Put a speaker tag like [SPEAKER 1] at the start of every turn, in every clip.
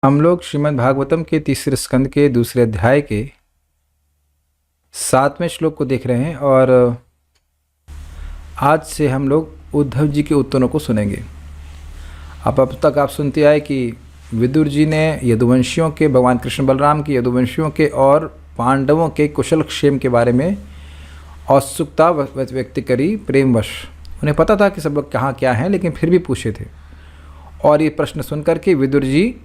[SPEAKER 1] हम लोग श्रीमद् भागवतम के तीसरे स्कंद के दूसरे अध्याय के 7वें श्लोक को देख रहे हैं और आज से हम लोग उद्धव जी के उत्तरों को सुनेंगे। अब तक आप सुनते आए कि विदुर जी ने यदुवंशियों के, भगवान कृष्ण बलराम के यदुवंशियों के और पांडवों के कुशल क्षेम के बारे में औत्सुकता व्यक्त करी प्रेमवश। उन्हें पता था कि सब लोग कहाँ क्या हैं, लेकिन फिर भी पूछे थे। और ये प्रश्न सुनकर के विदुर जी,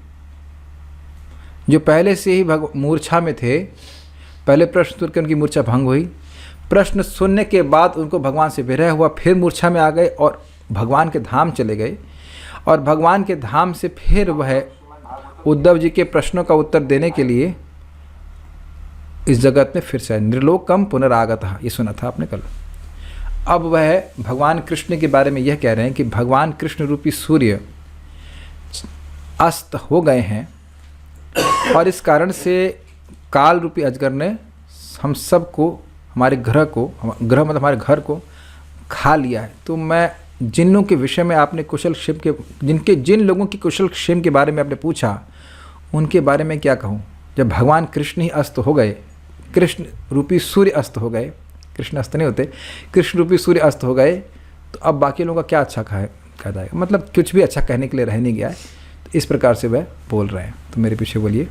[SPEAKER 1] जो पहले से ही मूर्छा में थे, पहले प्रश्न सुनकर उनकी मूर्छा भंग हुई। प्रश्न सुनने के बाद उनको भगवान से विरह हुआ, फिर मूर्छा में आ गए और भगवान के धाम चले गए। और भगवान के धाम से फिर वह उद्धव जी के प्रश्नों का उत्तर देने के लिए इस जगत में फिर से निर्लोकम पुनरागतः, ये सुना था आपने कल। अब वह भगवान कृष्ण के बारे में यह कह रहे हैं कि भगवान कृष्ण रूपी सूर्य अस्त हो गए हैं और इस कारण से काल रूपी अजगर ने हम सबको, हमारे ग्रह को, ग्रह मतलब हमारे घर को खा लिया है। तो मैं जिन लोगों के विषय में आपने कुशल क्षेम के, जिन लोगों की कुशल क्षेम के बारे में आपने पूछा, उनके बारे में क्या कहूँ। जब भगवान कृष्ण ही अस्त हो गए, कृष्ण रूपी सूर्य अस्त हो गए, कृष्ण अस्त नहीं होते, कृष्ण रूपी सूर्य अस्त हो गए, तो अब बाकी लोगों का क्या अच्छा कहा जाएगा। मतलब कुछ भी अच्छा कहने के लिए रह नहीं गया है। तो इस प्रकार से वह बोल रहे हैं। तो मेरे पीछे बोलिए।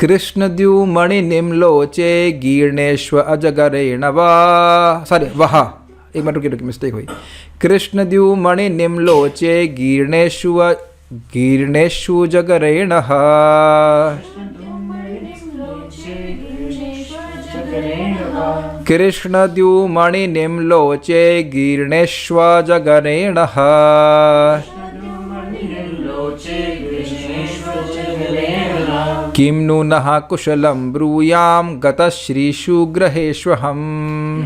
[SPEAKER 1] कृष्णद्युमणि निम्लोचे गीर्णेश्व अजगरेण वह, एक मिनट रुकी, मिस्टेक हुई। कृष्णद्युमणि निम्लोचे गीर्णेषु जगरेण, कृष्णद्युमणि निम्लोचे गीर्णेष्व जगरेण, किं नु नः कुशलं ब्रूयां गतश्रीषु ग्रहेष्वहम्।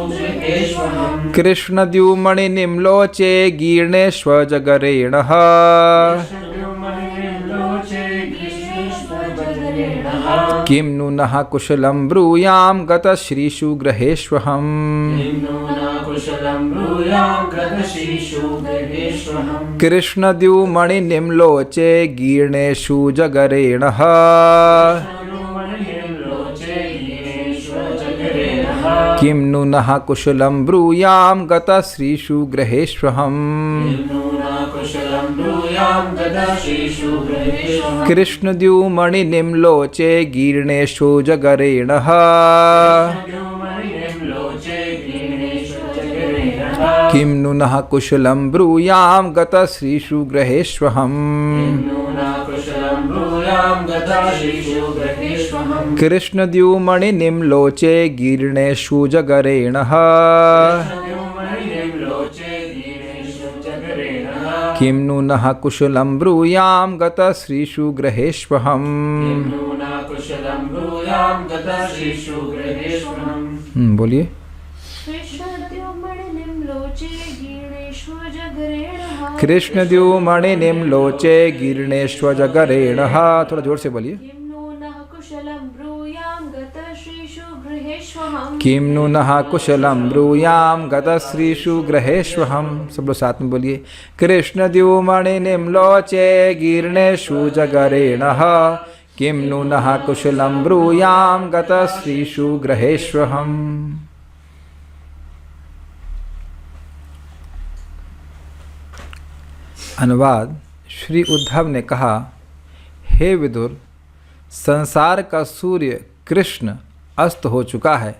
[SPEAKER 1] कृष्णद्युमणि निम्लोचे गीर्णेष्व जगरेण, किं नु नः कुशलं ब्रूयां गतश्रीषु ग्रहेष्वहम्। कृष्णद्युमणि निम्लोचे गीर्णेषु जगरेण, किं नु नः कुशलं ब्रूयां गतश्रीषु ग्रहेष्वहम्। कृष्णद्युमणि निम्लोचे गीर्णेषु जगरेण, किं नु नः कुशलं ब्रूयां गतश्रीषु ग्रहेष्वहम्। कृष्णद्युमणि निम्लोचे गीर्णेषु जगरेण, किं नु नः कुशलं ब्रूयां गतश्रीषु ग्रहेष्वहम्। बोलिए। कृष्णद्युमणि निम्लोचे गीर्णेष्व जगरेण, थोड़ा जोर से बोलिए। किं नु नः कुशलं ब्रूयां गतश्रीषु ग्रहेष्वहम्। सब लोग साथ में बोलिए। कृष्णद्युमणि निम्लोचे गीर्णेषु जगरेण, किं नु नः कुशलं ब्रूयां गतश्रीषु ग्रहेष्वहम्। अनुवाद। श्री उद्धव ने कहा, हे विदुर, संसार का सूर्य कृष्ण अस्त हो चुका है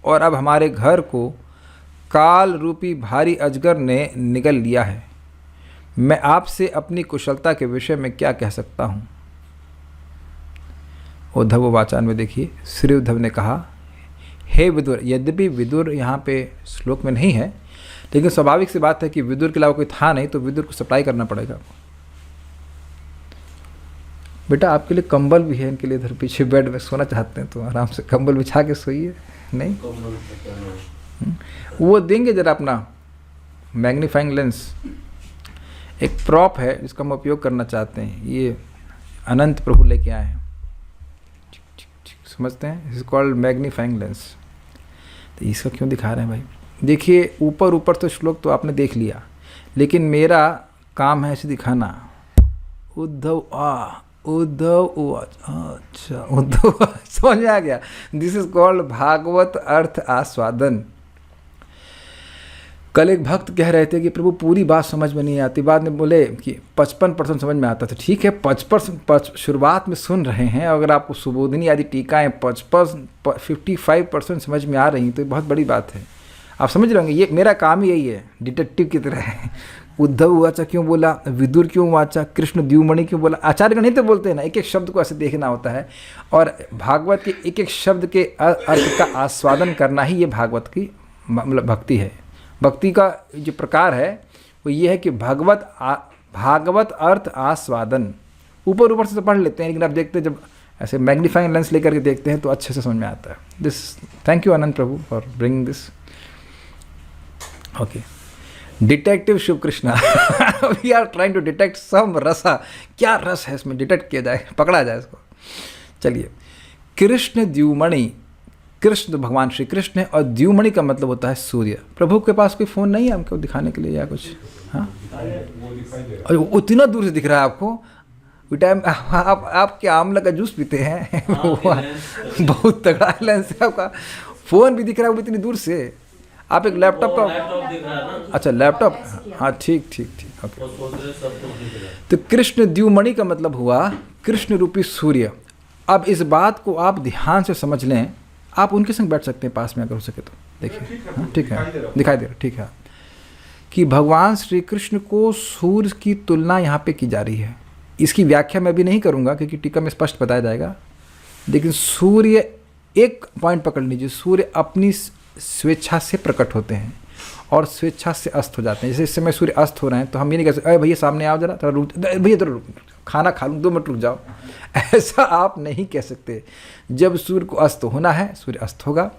[SPEAKER 1] और अब हमारे घर को काल रूपी भारी अजगर ने निगल लिया है। मैं आपसे अपनी कुशलता के विषय में क्या कह सकता हूँ। उद्धव वाचान में देखिए, श्री उद्धव ने कहा, हे विदुर। यद्यपि विदुर यहाँ पे श्लोक में नहीं है, लेकिन स्वाभाविक सी बात है कि विदुर के अलावा कोई था नहीं, तो विदुर को सप्लाई करना पड़ेगा। बेटा आपके लिए कंबल भी है, इनके लिए इधर पीछे बेड में सोना चाहते हैं तो आराम से कंबल बिछा के सोइए। नहीं वो देंगे जरा अपना मैग्नीफाइंग लेंस, एक प्रॉप है जिसका हम उपयोग करना चाहते हैं। ये अनंत प्रभु लेके आए हैं, समझते हैं, इज कॉल्ड मैग्नीफाइंग लेंस। तो इसका क्यों दिखा रहे हैं भाई। देखिए ऊपर ऊपर तो श्लोक तो आपने देख लिया, लेकिन मेरा काम है ऐसे दिखाना। उद्धव अच्छा उद्धव समझ में आ गया। दिस इज कॉल्ड भागवत अर्थ आस्वादन। कल एक भक्त कह रहे थे कि प्रभु पूरी बात समझ में नहीं आती, बाद में बोले कि 55% समझ में आता। तो ठीक है, 55% शुरुआत में सुन रहे हैं, अगर आपको सुबोधिनी आदि टीकाएँ 55% समझ में आ रही तो बहुत बड़ी बात है। आप समझ रहे होंगे, ये मेरा काम ही यही है, डिटेक्टिव की तरह है। उद्धव उवाचा क्यों बोला, विदुर क्यों वाचा, कृष्ण द्युमणि क्यों बोला, आचार्य नहीं तो बोलते हैं ना, एक एक शब्द को ऐसे देखना होता है और भागवत के एक एक शब्द के अर्थ का आस्वादन करना ही ये भागवत की मतलब भक्ति है। भक्ति का जो प्रकार है वो ये है कि भागवत अर्थ आस्वादन। ऊपर से तो पढ़ लेते हैं, लेकिन आप देखते हैं जब ऐसे मैग्नीफाइंग लेंस लेकर के देखते हैं तो अच्छे से समझ में आता है। This thank you Anand Prabhu for bringing this. Okay, detective Shiv Krishna we are trying to detect some rasa. क्या रस है इसमें, डिटेक्ट किया जाए, पकड़ा जाए इसको। चलिए, कृष्ण द्युमणि, कृष्ण भगवान श्री कृष्ण है और द्युमणि का मतलब होता है सूर्य। प्रभु के पास कोई फ़ोन नहीं है हमको दिखाने के लिए या कुछ? हाँ, और उतना दूर से दिख रहा है आपको। टाइम आप क्या आमला का जूस पीते हैं? बहुत तगड़ा लेंस है आपका, फ़ोन भी दिख रहा है वो इतनी दूर से। आप एक लैपटॉप का, अच्छा लैपटॉप, हाँ ठीक ओके। तो कृष्ण द्युमणि का मतलब हुआ कृष्ण रूपी सूर्य। अब इस बात को आप ध्यान से समझ लें, आप उनके संग बैठ सकते हैं पास में अगर हो सके तो। देखिए, ठीक है, दिखाई दे रहा, ठीक है, कि भगवान श्री कृष्ण को सूर्य की तुलना यहाँ पे की जा रही है। इसकी व्याख्या मैं भी नहीं करूँगा क्योंकि टीका में स्पष्ट बताया जाएगा, लेकिन सूर्य, एक पॉइंट पकड़ लीजिए, सूर्य अपनी स्वेच्छा से प्रकट होते हैं और स्वेच्छा से अस्त हो जाते हैं। जैसे इस समय सूर्य अस्त हो रहे हैं तो हम ये नहीं कह सकते अरे भैया सामने आओ जरा, थोड़ा रुक, भैया थोड़ा रुक, खाना खा लूँ 2 मिनट रुक जाओ, ऐसा आप नहीं कह सकते। जब सूर्य को अस्त होना है सूर्य अस्त होगा,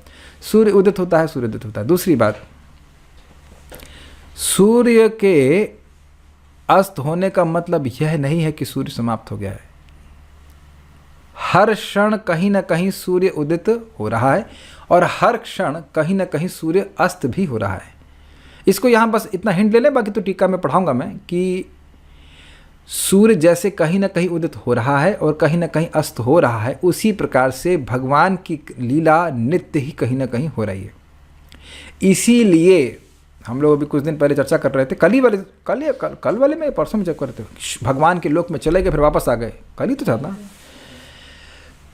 [SPEAKER 1] सूर्य उदित होता है सूर्य उदित होता है। दूसरी बात, सूर्य के अस्त होने का मतलब यह नहीं है कि सूर्य समाप्त हो गया है। हर क्षण कहीं ना कहीं सूर्य उदित हो रहा है और हर क्षण कहीं ना कहीं सूर्य अस्त भी हो रहा है। इसको यहाँ बस इतना हिंट ले लें, बाकी तो टीका में पढ़ाऊंगा मैं, कि सूर्य जैसे कहीं ना कहीं उदित हो रहा है और कहीं ना कहीं अस्त हो रहा है, उसी प्रकार से भगवान की लीला नित्य ही कहीं ना कहीं हो रही है। इसीलिए हम लोग अभी कुछ दिन पहले चर्चा कर रहे थे, कल वाले में परसों में जब कर रहे थे, भगवान के लोक में चले गए फिर वापस आ गए, कल ही तो था ना।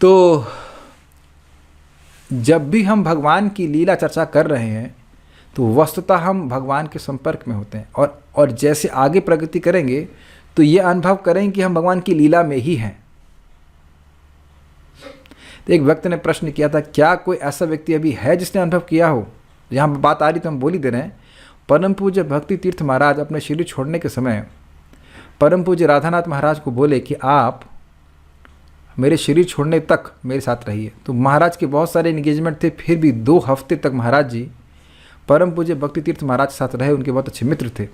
[SPEAKER 1] तो जब भी हम भगवान की लीला चर्चा कर रहे हैं तो वस्तुतः हम भगवान के संपर्क में होते हैं और जैसे आगे प्रगति करेंगे तो ये अनुभव करेंगे कि हम भगवान की लीला में ही हैं। तो एक व्यक्ति ने प्रश्न किया था, क्या कोई ऐसा व्यक्ति अभी है जिसने अनुभव किया हो? यहाँ बात आ रही तो हम बोल ही दे रहे हैं। परम पूज्य भक्ति तीर्थ महाराज अपने शरीर छोड़ने के समय परम पूज्य राधानाथ महाराज को बोले कि आप मेरे शरीर छोड़ने तक मेरे साथ रहिए। तो महाराज के बहुत सारे इंगेजमेंट थे, फिर भी 2 हफ्ते तक महाराज जी परम पूज्य भक्ति तीर्थ महाराज के साथ रहे। उनके बहुत अच्छे मित्र थे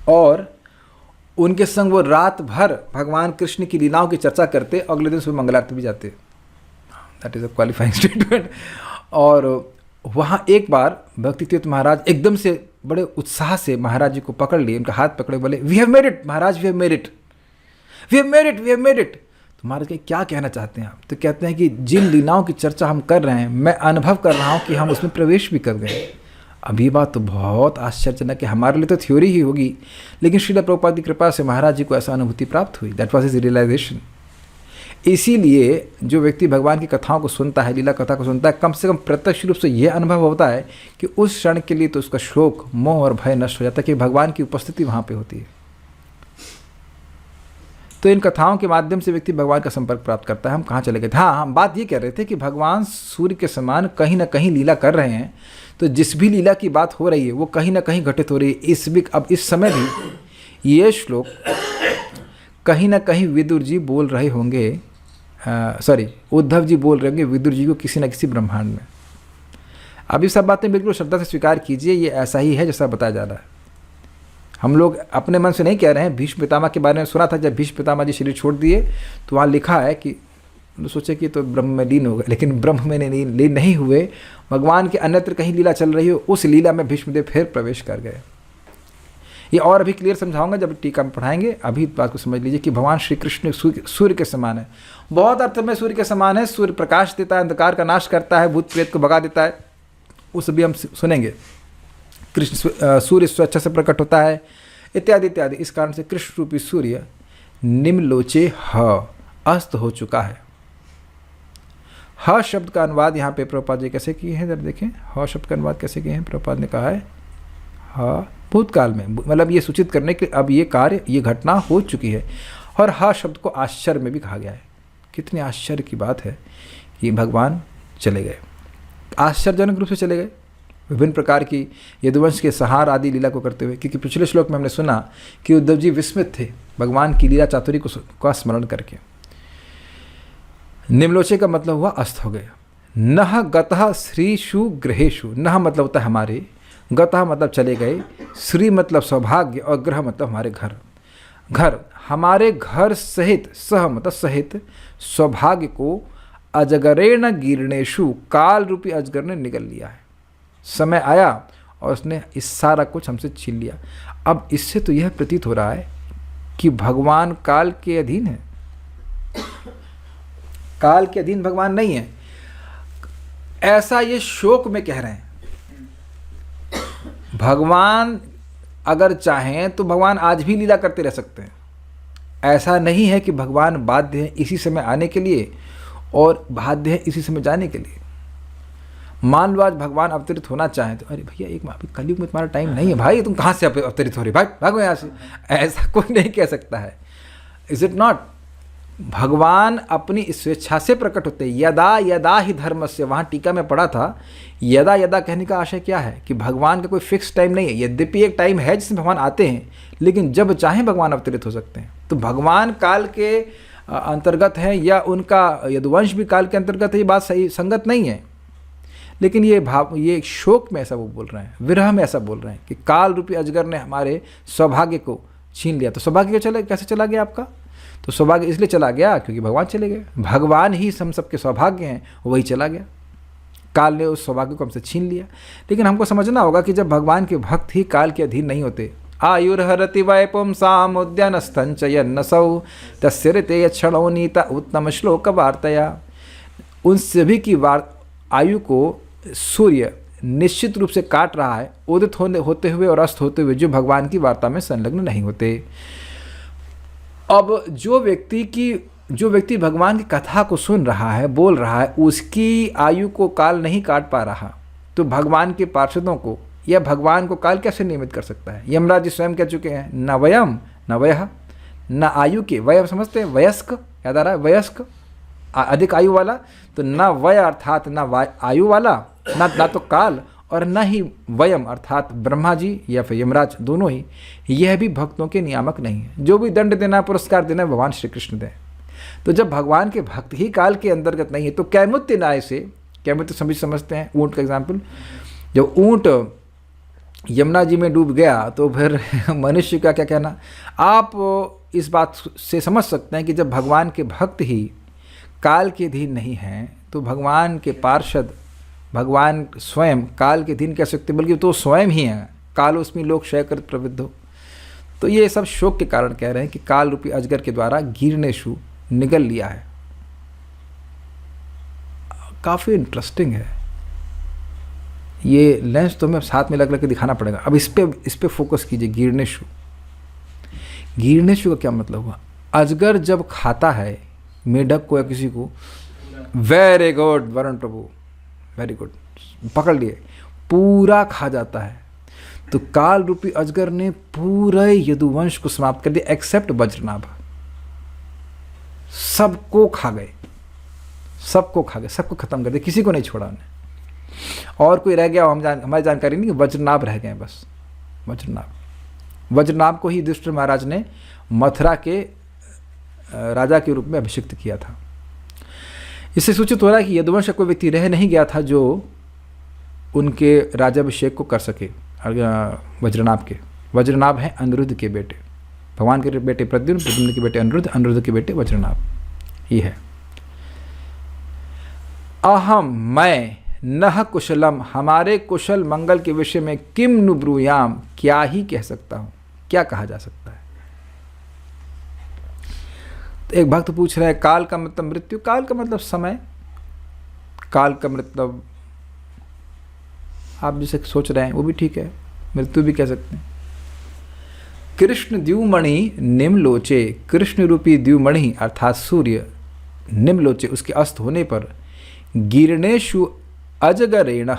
[SPEAKER 1] और उनके संग वो रात भर भगवान कृष्ण की लीलाओं की चर्चा करते, अगले दिन सुबह मंगलारती भी जाते। That is a qualifying statement. और वहाँ एक बार भक्ति तीर्थ महाराज एकदम से बड़े उत्साह से महाराज जी को पकड़ लिए, उनका हाथ पकड़े, बोले we have made it Maharaj, we have made it, we have made it, we have made it. तो महाराज के क्या कहना चाहते हैं आप? तो कहते हैं कि जिन लीलाओं की चर्चा हम कर रहे हैं, मैं अनुभव कर रहा हूँ कि हम उसमें प्रवेश भी कर गए। अब ये बात तो बहुत आश्चर्यजनक है, हमारे लिए तो थ्योरी ही होगी, लेकिन श्रील प्रभुपाद की कृपा से महाराज जी को ऐसा अनुभूति प्राप्त हुई। That was his realization. इसीलिए जो व्यक्ति भगवान की कथाओं को सुनता है, लीला कथा को सुनता है, कम से कम प्रत्यक्ष रूप से यह अनुभव होता है कि उस क्षण के लिए तो उसका शोक, मोह और भय नष्ट हो जाता है कि भगवान की उपस्थिति वहाँ पे होती है। तो इन कथाओं के माध्यम से व्यक्ति भगवान का संपर्क प्राप्त करता है। हम कहाँ चले गए थे? हाँ, हम बात ये कह रहे थे कि भगवान सूर्य के समान कहीं ना कहीं लीला कर रहे हैं। तो जिस भी लीला की बात हो रही है वो कहीं ना कहीं घटित हो रही है। अब इस समय भी ये श्लोक कहीं ना कहीं विदुर जी बोल रहे होंगे, उद्धव जी बोल रहे होंगे विदुर जी को किसी न किसी ब्रह्मांड में। अब ये सब बातें बिल्कुल श्रद्धा से स्वीकार कीजिए, ये ऐसा ही है जैसा बताया जा रहा है। हम लोग अपने मन से नहीं कह रहे हैं। भीष्म पितामह के बारे में सुना था, जब भीष्म पितामह जी शरीर छोड़ दिए तो वहाँ लिखा है कि सोचे कि तो ब्रह्म में लीन हो गए, लेकिन ब्रह्म में लीन नहीं हुए। भगवान के अन्यत्र कहीं लीला चल रही हो, उस लीला में भीष्मदेव फिर प्रवेश कर गए। ये और अभी क्लियर समझाऊंगा जब टीका में पढ़ाएंगे। अभी बात को समझ लीजिए कि भगवान श्री कृष्ण सूर्य के समान है, बहुत अर्थ में सूर्य के समान है। सूर्य प्रकाश देता है, अंधकार का नाश करता है, भूत प्रेत को भगा देता है, उस भी हम सुनेंगे। कृष्ण सूर्य स्वेच्छा से प्रकट होता है, इत्यादि इत्यादि। इस कारण से कृष्ण रूपी सूर्य निम्नलोचे ह अस्त हो चुका है। ह शब्द का अनुवाद यहाँ पे प्रभुपाद जी कैसे किए हैं, जब देखें ह शब्द का अनुवाद कैसे किए हैं। प्रभुपाद ने कहा है ह भूतकाल में, मतलब ये सूचित करने के अब ये कार्य, ये घटना हो चुकी है। और ह शब्द को आश्चर्य में भी कहा गया है। कितने आश्चर्य की बात है कि भगवान चले गए, आश्चर्यजनक रूप से चले गए, विभिन्न प्रकार की यदुवंश के सहार आदि लीला को करते हुए। क्योंकि पिछले श्लोक में हमने सुना कि उद्धव जी विस्मित थे भगवान की लीला चातुरी को स्मरण करके। निम्नलोचे का मतलब हुआ अस्त हो गया। नह गतः श्रीषु गृहेषु, नह मतलब होता है हमारे, गतः मतलब चले गए, श्री मतलब सौभाग्य, और ग्रह मतलब हमारे घर। घर हमारे घर सहित, सह मतलब सहित, सौभाग्य को अजगरेण गिरणेशु, काल रूपी अजगर ने निगल लिया है। समय आया और उसने इस सारा कुछ हमसे छीन लिया। अब इससे तो यह प्रतीत हो रहा है कि भगवान काल के अधीन है। काल के अधीन भगवान नहीं है, ऐसा ये शोक में कह रहे हैं। भगवान अगर चाहें तो भगवान आज भी लीला करते रह सकते हैं। ऐसा नहीं है कि भगवान बाध्य है इसी समय आने के लिए और बाध्य है इसी समय जाने के लिए। मान लो आज भगवान अवतरित होना चाहें तो, अरे भैया एक अभी कलयुग में तुम्हारा टाइम नहीं है भाई, तुम कहाँ से अवतरित हो रहे, भाई भागो यहाँ से, ऐसा कोई नहीं कह सकता है। Is it not? भगवान अपनी स्वेच्छा से प्रकट होते हैं। यदा यदा ही धर्मस्य, वहाँ टीका में पढ़ा था, यदा यदा कहने का आशय क्या है कि भगवान का कोई फिक्स टाइम नहीं है। यद्यपि एक टाइम है जिसमें भगवान आते हैं, लेकिन जब चाहें भगवान अवतरित हो सकते हैं। तो भगवान काल के अंतर्गत है या उनका यदुवंश भी काल के अंतर्गत है, ये बात सही संगत नहीं है। लेकिन ये भाव, ये शोक में ऐसा वो बोल रहे हैं, विरह में ऐसा बोल रहे हैं कि काल रूपी अजगर ने हमारे सौभाग्य को छीन लिया। तो सौभाग्य कैसे चला गया आपका? तो सौभाग्य इसलिए चला गया क्योंकि भगवान चले गए। भगवान ही हम सबके सौभाग्य हैं, वही चला गया। काल ने उस सौभाग्य को हमसे छीन लिया। लेकिन हमको समझना होगा कि जब भगवान के भक्त ही काल के अधीन नहीं होते, आयुर्हरति वै पुंसाम उद्यानस्तंचयन्नसौ तस्य ऋते क्षणो नीता उत्तम श्लोक वार्तया। उन सभी की आयु को सूर्य निश्चित रूप से काट रहा है, उदित होते हुए और अस्त होते हुए, जो भगवान की वार्ता में संलग्न नहीं होते। अब जो व्यक्ति भगवान की कथा को सुन रहा है, बोल रहा है, उसकी आयु को काल नहीं काट पा रहा, तो भगवान के पार्षदों को या भगवान को काल कैसे नियमित कर सकता है? यमराज जी स्वयं कह चुके हैं, न वयम न वयः, न आयु के, वय समझते हैं वयस्क, याद आ रहा है, वयस्क अधिक आयु वाला, तो न वय अर्थात न आयु वाला, ना तो काल, और न ही वयम अर्थात ब्रह्मा जी या फिर यमराज, दोनों ही, यह भी भक्तों के नियामक नहीं है। जो भी दंड देना, पुरस्कार देना, भगवान श्री कृष्ण दें। तो जब भगवान के भक्त ही काल के अंतर्गत नहीं है, तो कैमुत्य न्याय से, कैमुत्य सभी समझते हैं, ऊँट का एग्जाम्पल, जब ऊँट यमुना जी में डूब गया तो फिर मनुष्य का क्या कहना। आप इस बात से समझ सकते हैं कि जब भगवान के भक्त ही काल के अधीन नहीं हैं, तो भगवान के पार्षद, भगवान स्वयं काल के अधीन कह सकते, बल्कि तो स्वयं ही हैं, काल उसमें लोग क्षयकृत प्रवृद्धो। तो ये सब शोक के कारण कह रहे हैं कि काल रूपी अजगर के द्वारा गिरनेशु निगल लिया है। काफ़ी इंटरेस्टिंग है ये लेंस, तो हमें साथ में लग के दिखाना पड़ेगा। अब इस पे फोकस कीजिए। गिरनेशु, गिरनेशु का क्या मतलब हुआ? अजगर जब खाता है मेढक को या किसी को, वेरी गुड वरुण प्रभु, वेरी गुड, पकड़ लिए, पूरा खा जाता है। तो काल रूपी अजगर ने पूरे यदुवंश को समाप्त कर दिया, एक्सेप्ट वज्रनाभ। सबको खा गए, सबको खा गए, सबको खत्म कर दिया, किसी को नहीं छोड़ा उन्हें। और कोई रह गया हमारी जानकारी नहीं, वज्रनाभ रह गए बस, वज्रनाभ को ही युधिष्ठिर महाराज ने मथुरा के राजा के रूप में अभिषिक्त किया था। इससे सूचित हो रहा है कि यदुवंश का कोई व्यक्ति रह नहीं गया था जो उनके राजाभिषेक को कर सके। वज्रनाभ के, वज्रनाभ हैं अनिरुद्ध के बेटे, भगवान के बेटे प्रद्युम्न, प्रद्युम्न के बेटे अनिरुद्ध, अनिरुद्ध के बेटे वज्रनाभ ही है। अहम मैं नह कुशलम, हमारे कुशल मंगल के विषय में किम नु ब्रूयाम, क्या ही कह सकता हूँ। क्या कहा जा सकता है? तो एक भक्त पूछ रहे हैं काल का मतलब मृत्यु, काल का मतलब समय, काल का मतलब आप जिसे सोच रहे हैं वो भी ठीक है, मृत्यु भी कह सकते हैं। कृष्ण द्युमणि निम्नलोचे, कृष्ण रूपी द्युमणि अर्थात सूर्य निम्नलोचे उसके अस्त होने पर गिरणेशु अजगरेण,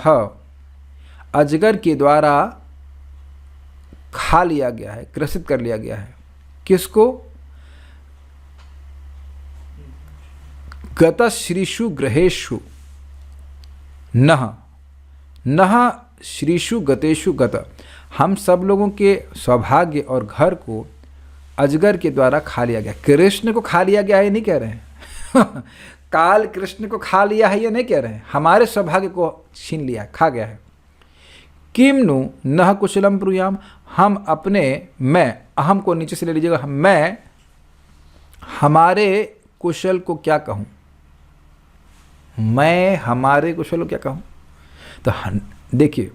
[SPEAKER 1] अजगर के द्वारा खा लिया गया है, ग्रसित कर लिया गया है। किसको? गतश्रीषु ग्रहेषु नह, नह श्रीषु गतेषु गत, हम सब लोगों के सौभाग्य और घर को अजगर के द्वारा खा लिया गया। कृष्ण को खा लिया गया है नहीं कह रहे हैं काल कृष्ण को खा लिया है ये नहीं कह रहे हैं, हमारे सौभाग्य को छीन लिया, खा गया है। किम नु नह कुशलम ब्रूयाम, हम अपने मैं, अहम को नीचे से ले लीजिएगा, मैं हमारे कुशल को क्या कहूँ, मैं हमारे कुशल को क्या कहूँ। तो देखिए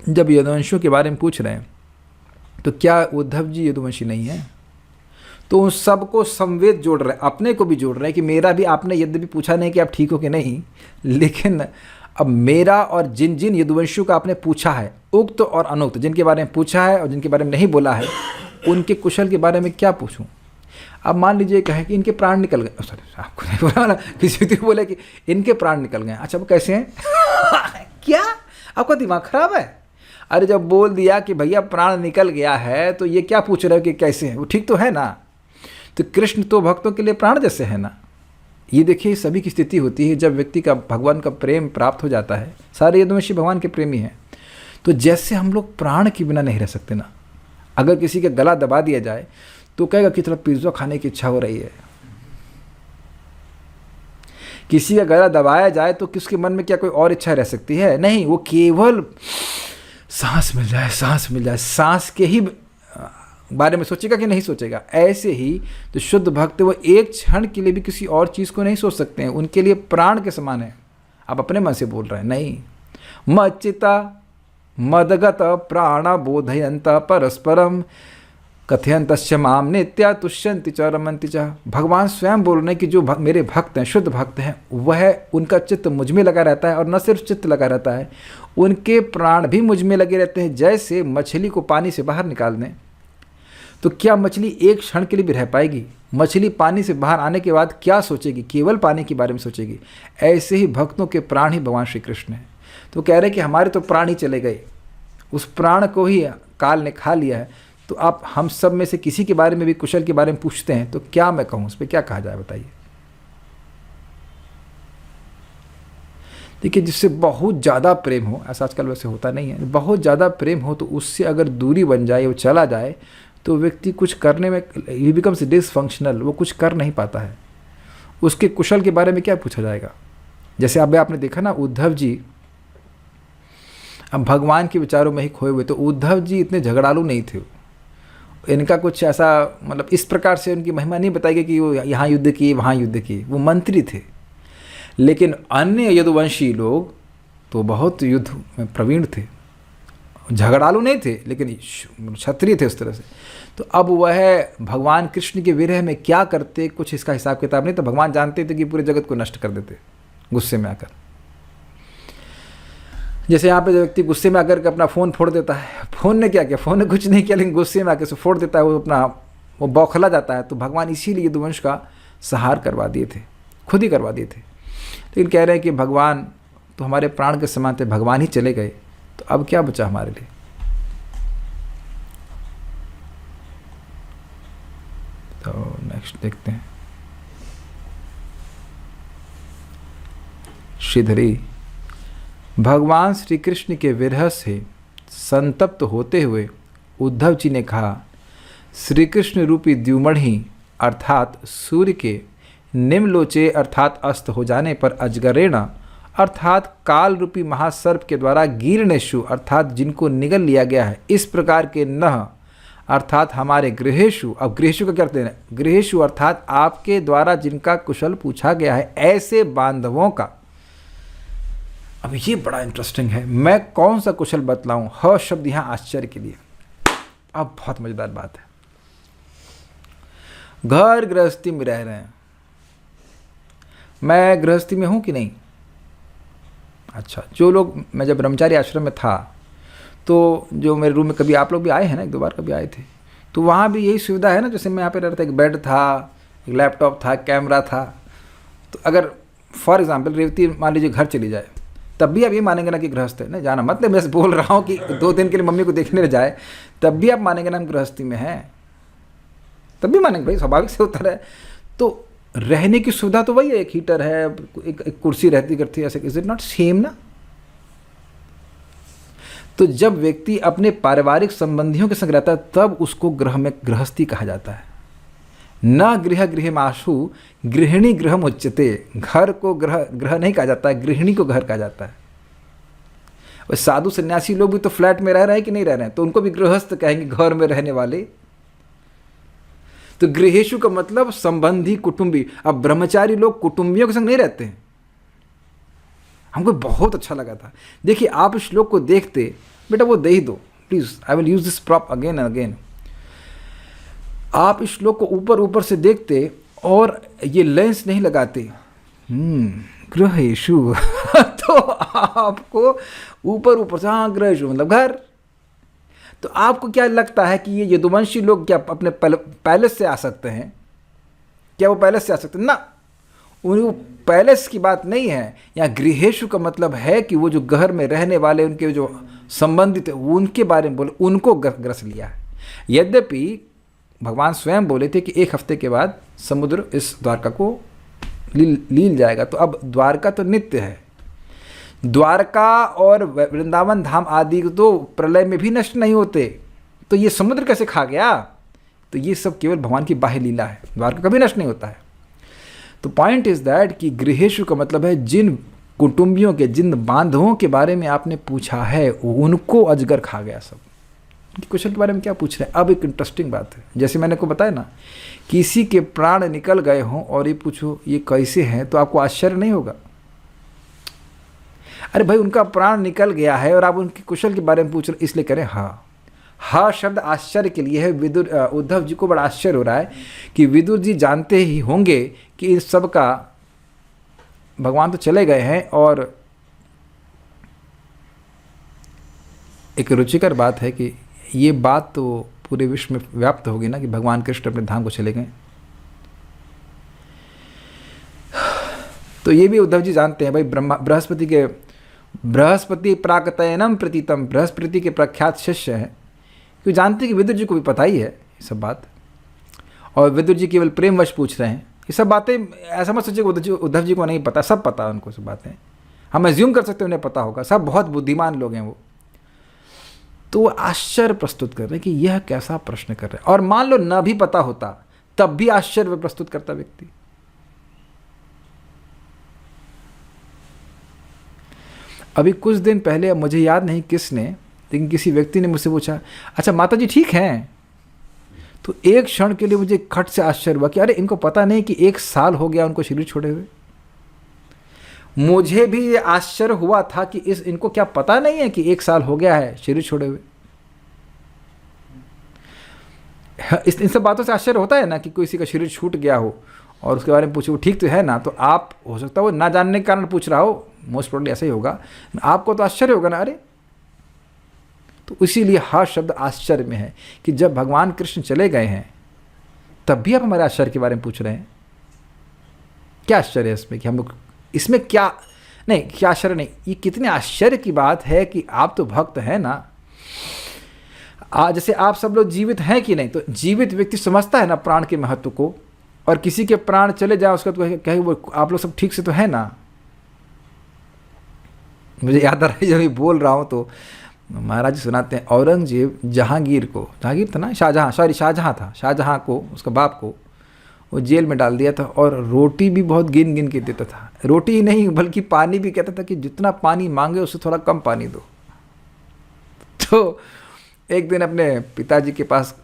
[SPEAKER 1] जब यदुवंशियों के बारे में पूछ रहे हैं तो क्या उद्धव जी यदुवंशी नहीं है? तो उन सबको संवेद जोड़ रहे हैं, अपने को भी जोड़ रहे हैं कि मेरा भी, आपने यद्यपि पूछा नहीं कि आप ठीक हो कि नहीं, लेकिन अब मेरा और जिन जिन यदुवंशियों का आपने पूछा है, उक्त और अनुक्त, जिनके बारे में पूछा है और जिनके बारे में नहीं बोला है, उनके कुशल के बारे में क्या पूछूं। अब मान लीजिए कहें कि इनके प्राण निकल गए, सॉरी आपको नहीं बोला ना, किसी व्यक्ति को बोले कि इनके प्राण निकल गए, अच्छा वो कैसे हैं क्या आपका दिमाग खराब है? अरे जब बोल दिया कि भैया प्राण निकल गया है तो ये क्या पूछ रहे हो कि कैसे हैं, वो ठीक तो है ना। तो कृष्ण तो भक्तों के लिए प्राण जैसे है ना। ये देखिए सभी की स्थिति होती है जब व्यक्ति का भगवान का प्रेम प्राप्त हो जाता है, सारे यदुवंशी भगवान के प्रेमी हैं, तो जैसे हम लोग प्राण के बिना नहीं रह सकते ना। अगर किसी का गला दबा दिया जाए तो कहेगा कि थोड़ा पिज्जा खाने की इच्छा हो रही है। किसी का गला दबाया जाए तो किसके मन में क्या कोई और इच्छा रह सकती है? नहीं, वो केवल सांस मिल जाए, सांस मिल जाए, सांस के ही बारे में सोचेगा कि नहीं सोचेगा। ऐसे ही तो शुद्ध भक्त वो एक क्षण के लिए भी किसी और चीज़ को नहीं सोच सकते हैं, उनके लिए प्राण के समान है। आप अपने मन से बोल रहे हैं, नहीं। मच्चिता मदगत प्राण बोधयंत परस्परम कथयंतश्च माम नित्या तुष्यंति च रमन्ति च। भगवान स्वयं बोल रहे हैं कि जो मेरे भक्त हैं, शुद्ध भक्त हैं, वह उनका चित्त मुझ में लगा रहता है, और न सिर्फ चित्त लगा रहता है, उनके प्राण भी मुझ में लगे रहते हैं। जैसे मछली को पानी से बाहर निकाल दें तो क्या मछली एक क्षण के लिए भी रह पाएगी? मछली पानी से बाहर आने के बाद क्या सोचेगी? केवल पानी के बारे में सोचेगी। ऐसे ही भक्तों के प्राण ही भगवान श्री कृष्ण हैं। तो कह रहे कि हमारे तो प्राण ही चले गए, उस प्राण को ही काल ने खा लिया है। तो आप हम सब में से किसी के बारे में भी कुशल के बारे में पूछते हैं तो क्या मैं कहूँ, उस पर क्या कहा जाए बताइए। देखिए जिससे बहुत ज़्यादा प्रेम हो, ऐसा आजकल वैसे होता नहीं है, बहुत ज़्यादा प्रेम हो तो उससे अगर दूरी बन जाए, वो चला जाए, तो व्यक्ति कुछ करने में ही बिकम्स डिसफंक्शनल, वो कुछ कर नहीं पाता है। उसके कुशल के बारे में क्या पूछा जाएगा? जैसे अब आपने देखा ना उद्धव जी अब भगवान के विचारों में ही खोए हुए, तो उद्धव जी इतने झगड़ालू नहीं थे। इनका कुछ ऐसा मतलब इस प्रकार से उनकी महिमा नहीं बताई गई कि वो यहाँ युद्ध किए वहाँ युद्ध किए, वो मंत्री थे। लेकिन अन्य यदुवंशी लोग तो बहुत युद्ध में प्रवीण थे, झगड़ालू नहीं थे लेकिन क्षत्रिय थे उस तरह से। तो अब वह भगवान कृष्ण के विरह में क्या करते, कुछ इसका हिसाब किताब नहीं। तो भगवान जानते थे कि पूरे जगत को नष्ट कर देते गुस्से में आकर। जैसे यहाँ पे जो व्यक्ति गुस्से में आकर के अपना फ़ोन फोड़ देता है, फ़ोन ने क्या किया? फ़ोन ने कुछ नहीं किया, लेकिन गुस्से में आकर से फोड़ देता है, वो बौखला जाता है। तो भगवान इसीलिए यदुवंश का संहार करवा दिए थे, खुद ही करवा दिए थे। लेकिन कह रहे हैं कि भगवान तो हमारे प्राण के समान थे, भगवान ही चले गए, तो अब क्या बचा हमारे लिए? तो नेक्स्ट देखते हैं। श्रीधरी भगवान श्री कृष्ण के विरह से संतप्त होते हुए उद्धव जी ने कहा, श्री कृष्ण रूपी द्युमणि अर्थात सूर्य के निम्नलोचे अर्थात अस्त हो जाने पर अजगरेण अर्थात काल रूपी महासर्प के द्वारा गीर्णेशु अर्थात जिनको निगल लिया गया है, इस प्रकार के नह अर्थात हमारे गृहेशु। अब गृहेशु का क्या अर्थ है? गृहेशु अर्थात आपके द्वारा जिनका कुशल पूछा गया है, ऐसे बांधवों का। अब ये बड़ा इंटरेस्टिंग है, मैं कौन सा कुशल बतलाऊं? ह शब्द यहाँ आश्चर्य के लिए। अब बहुत मजेदार बात है, घर गृहस्थी में रह रहे हैं, मैं गृहस्थी में हूं कि नहीं? अच्छा, जो लोग, मैं जब ब्रह्मचारी आश्रम में था तो जो मेरे रूम में, कभी आप लोग भी आए हैं ना, 1-2 बार कभी आए थे, तो वहाँ भी यही सुविधा है ना, जैसे मैं यहाँ पे रहता था, एक बेड था, एक लैपटॉप था, कैमरा था। तो अगर फॉर एग्जांपल रेवती मान लीजिए घर चली जाए, तब भी आप ये मानेंगे ना कि गृहस्थ है, नहीं जाना मतलब मैं बोल रहा हूँ कि 2 दिन के लिए मम्मी को देखने जाए, तब भी आप मानेंगे ना हम गृहस्थी में हैं, तब भी मानेंगे, भाई स्वाभाविक से होता है। तो रहने की सुविधा तो वही है, एक हीटर है, एक कुर्सी रहती करती है, ऐसे इज इट नॉट सेम ना? तो जब व्यक्ति अपने पारिवारिक संबंधियों के संग रहता है तब उसको गृह में गृहस्थी कहा जाता है। न गृह गृहमाशु गृहिणी गृहम उच्यते, घर को ग्रह नहीं कहा जाता है, गृहिणी को घर कहा जाता है। और साधु सन्यासी लोग भी तो फ्लैट में रह रहे हैं कि नहीं रह रहे हैं, तो उनको भी गृहस्थ कहेंगे, घर में रहने वाले। तो गृहेशु का मतलब संबंधी, कुटुंबी। अब ब्रह्मचारी लोग कुटुंबियों के संग नहीं रहते हैं। हमको बहुत अच्छा लगा था। देखिए, आप इस श्लोक को देखते, बेटा वो दे ही दो please, I will use this prop again and again. आप इस श्लोक को ऊपर ऊपर से देखते और ये लेंस नहीं लगाते, गृहेशु तो आपको ऊपर ऊपर से, हाँ गृहेशु मतलब घर। तो आपको क्या लगता है कि ये यदुवंशी लोग क्या अपने पैलेस से आ सकते हैं? क्या वो पैलेस से आ सकते हैं? ना, वो पैलेस की बात नहीं है। यहाँ गृहेशु का मतलब है कि वो जो घर में रहने वाले, उनके जो संबंधित है, उनके बारे में बोले, उनको ग्रस लिया है। यद्यपि भगवान स्वयं बोले थे कि 1 हफ्ते के बाद समुद्र इस द्वारका को लील जाएगा। तो अब द्वारका तो नित्य है, द्वारका और वृंदावन धाम आदि तो प्रलय में भी नष्ट नहीं होते, तो ये समुद्र कैसे खा गया? तो ये सब केवल भगवान की बाह्य लीला है, द्वारका कभी नष्ट नहीं होता है। तो पॉइंट इज दैट कि गृहेशु का मतलब है जिन कुटुंबियों के, जिन बांधवों के बारे में आपने पूछा है, उनको अजगर खा गया सब। उनकी क्वेश्चन के बारे में क्या पूछ रहे हैं? अब एक इंटरेस्टिंग बात है, जैसे मैंने को बताया ना, किसी के प्राण निकल गए हों और ये पूछो ये कैसे हैं, तो आपको आश्चर्य नहीं होगा। अरे भाई, उनका प्राण निकल गया है और आप उनके कुशल के बारे में पूछ रहे, इसलिए करें हाँ। हाँ शब्द आश्चर्य के लिए है। विदुर, उद्धव जी को बड़ा आश्चर्य हो रहा है कि विदुर जी जानते ही होंगे कि इस सब का भगवान तो चले गए हैं। और एक रुचिकर बात है कि ये बात तो पूरे विश्व में व्याप्त होगी ना कि भगवान कृष्ण अपने धाम को चले गए। तो ये भी उद्धव जी जानते हैं भाई, बृहस्पति प्राकतयनम प्रतीतम, बृहस्पति के प्रख्यात शिष्य हैं, क्यों जानते हैं कि विदुर जी को भी पता ही है ये सब बात। और विदुर जी केवल प्रेमवश पूछ रहे हैं ये सब बातें। ऐसा मत सोचिए उद्धव जी को नहीं पता, सब पता है उनको सब बातें। हम एज्यूम कर सकते हैं उन्हें पता होगा, सब बहुत बुद्धिमान लोग हैं वो। तो वो आश्चर्य प्रस्तुत कर रहे हैं कि यह कैसा प्रश्न कर रहे हैं। और मान लो न भी पता होता तब भी आश्चर्य प्रस्तुत करता व्यक्ति। अभी कुछ दिन पहले, मुझे याद नहीं किसने, लेकिन किसी व्यक्ति ने मुझसे पूछा, अच्छा माता जी ठीक हैं? तो एक क्षण के लिए मुझे खट से आश्चर्य हुआ कि अरे इनको पता नहीं कि 1 साल हो गया उनको शरीर छोड़े हुए। मुझे भी ये आश्चर्य हुआ था कि इनको क्या पता नहीं है कि 1 साल हो गया है शरीर छोड़े हुए। इन सब बातों से आश्चर्य होता है ना कि किसी का शरीर छूट गया हो और उसके बारे में पूछो वो ठीक तो है ना। तो आप, हो सकता है वो ना जानने के कारण पूछ रहा हो, मोस्ट प्रोबेबली ऐसा ही होगा, आपको तो आश्चर्य होगा ना। अरे तो इसीलिए हर शब्द आश्चर्य में है कि जब भगवान कृष्ण चले गए हैं तब भी आप हमारे आश्चर्य के बारे में पूछ रहे हैं। क्या आश्चर्य है इसमें कि हम लोग, इसमें क्या नहीं, क्या आश्चर्य नहीं, ये कितने आश्चर्य की बात है कि आप तो भक्त हैं ना। जैसे आप सब लोग जीवित हैं कि नहीं, तो जीवित व्यक्ति समझता है ना प्राण के महत्व को। और किसी के प्राण चले जाए उसका तो कहे वो आप लोग सब ठीक से तो है ना। मुझे याद आ रहा है जब मैं बोल रहा हूँ तो महाराज जी सुनाते हैं, औरंगजेब जहांगीर को, जहांगीर था ना, शाहजहां था, शाहजहां को, उसका बाप को वो जेल में डाल दिया था। और रोटी भी बहुत गिन गिन के देता था, रोटी ही नहीं बल्कि पानी भी। कहता था कि जितना पानी मांगे उससे थोड़ा कम पानी दो। तो एक दिन अपने पिताजी के पास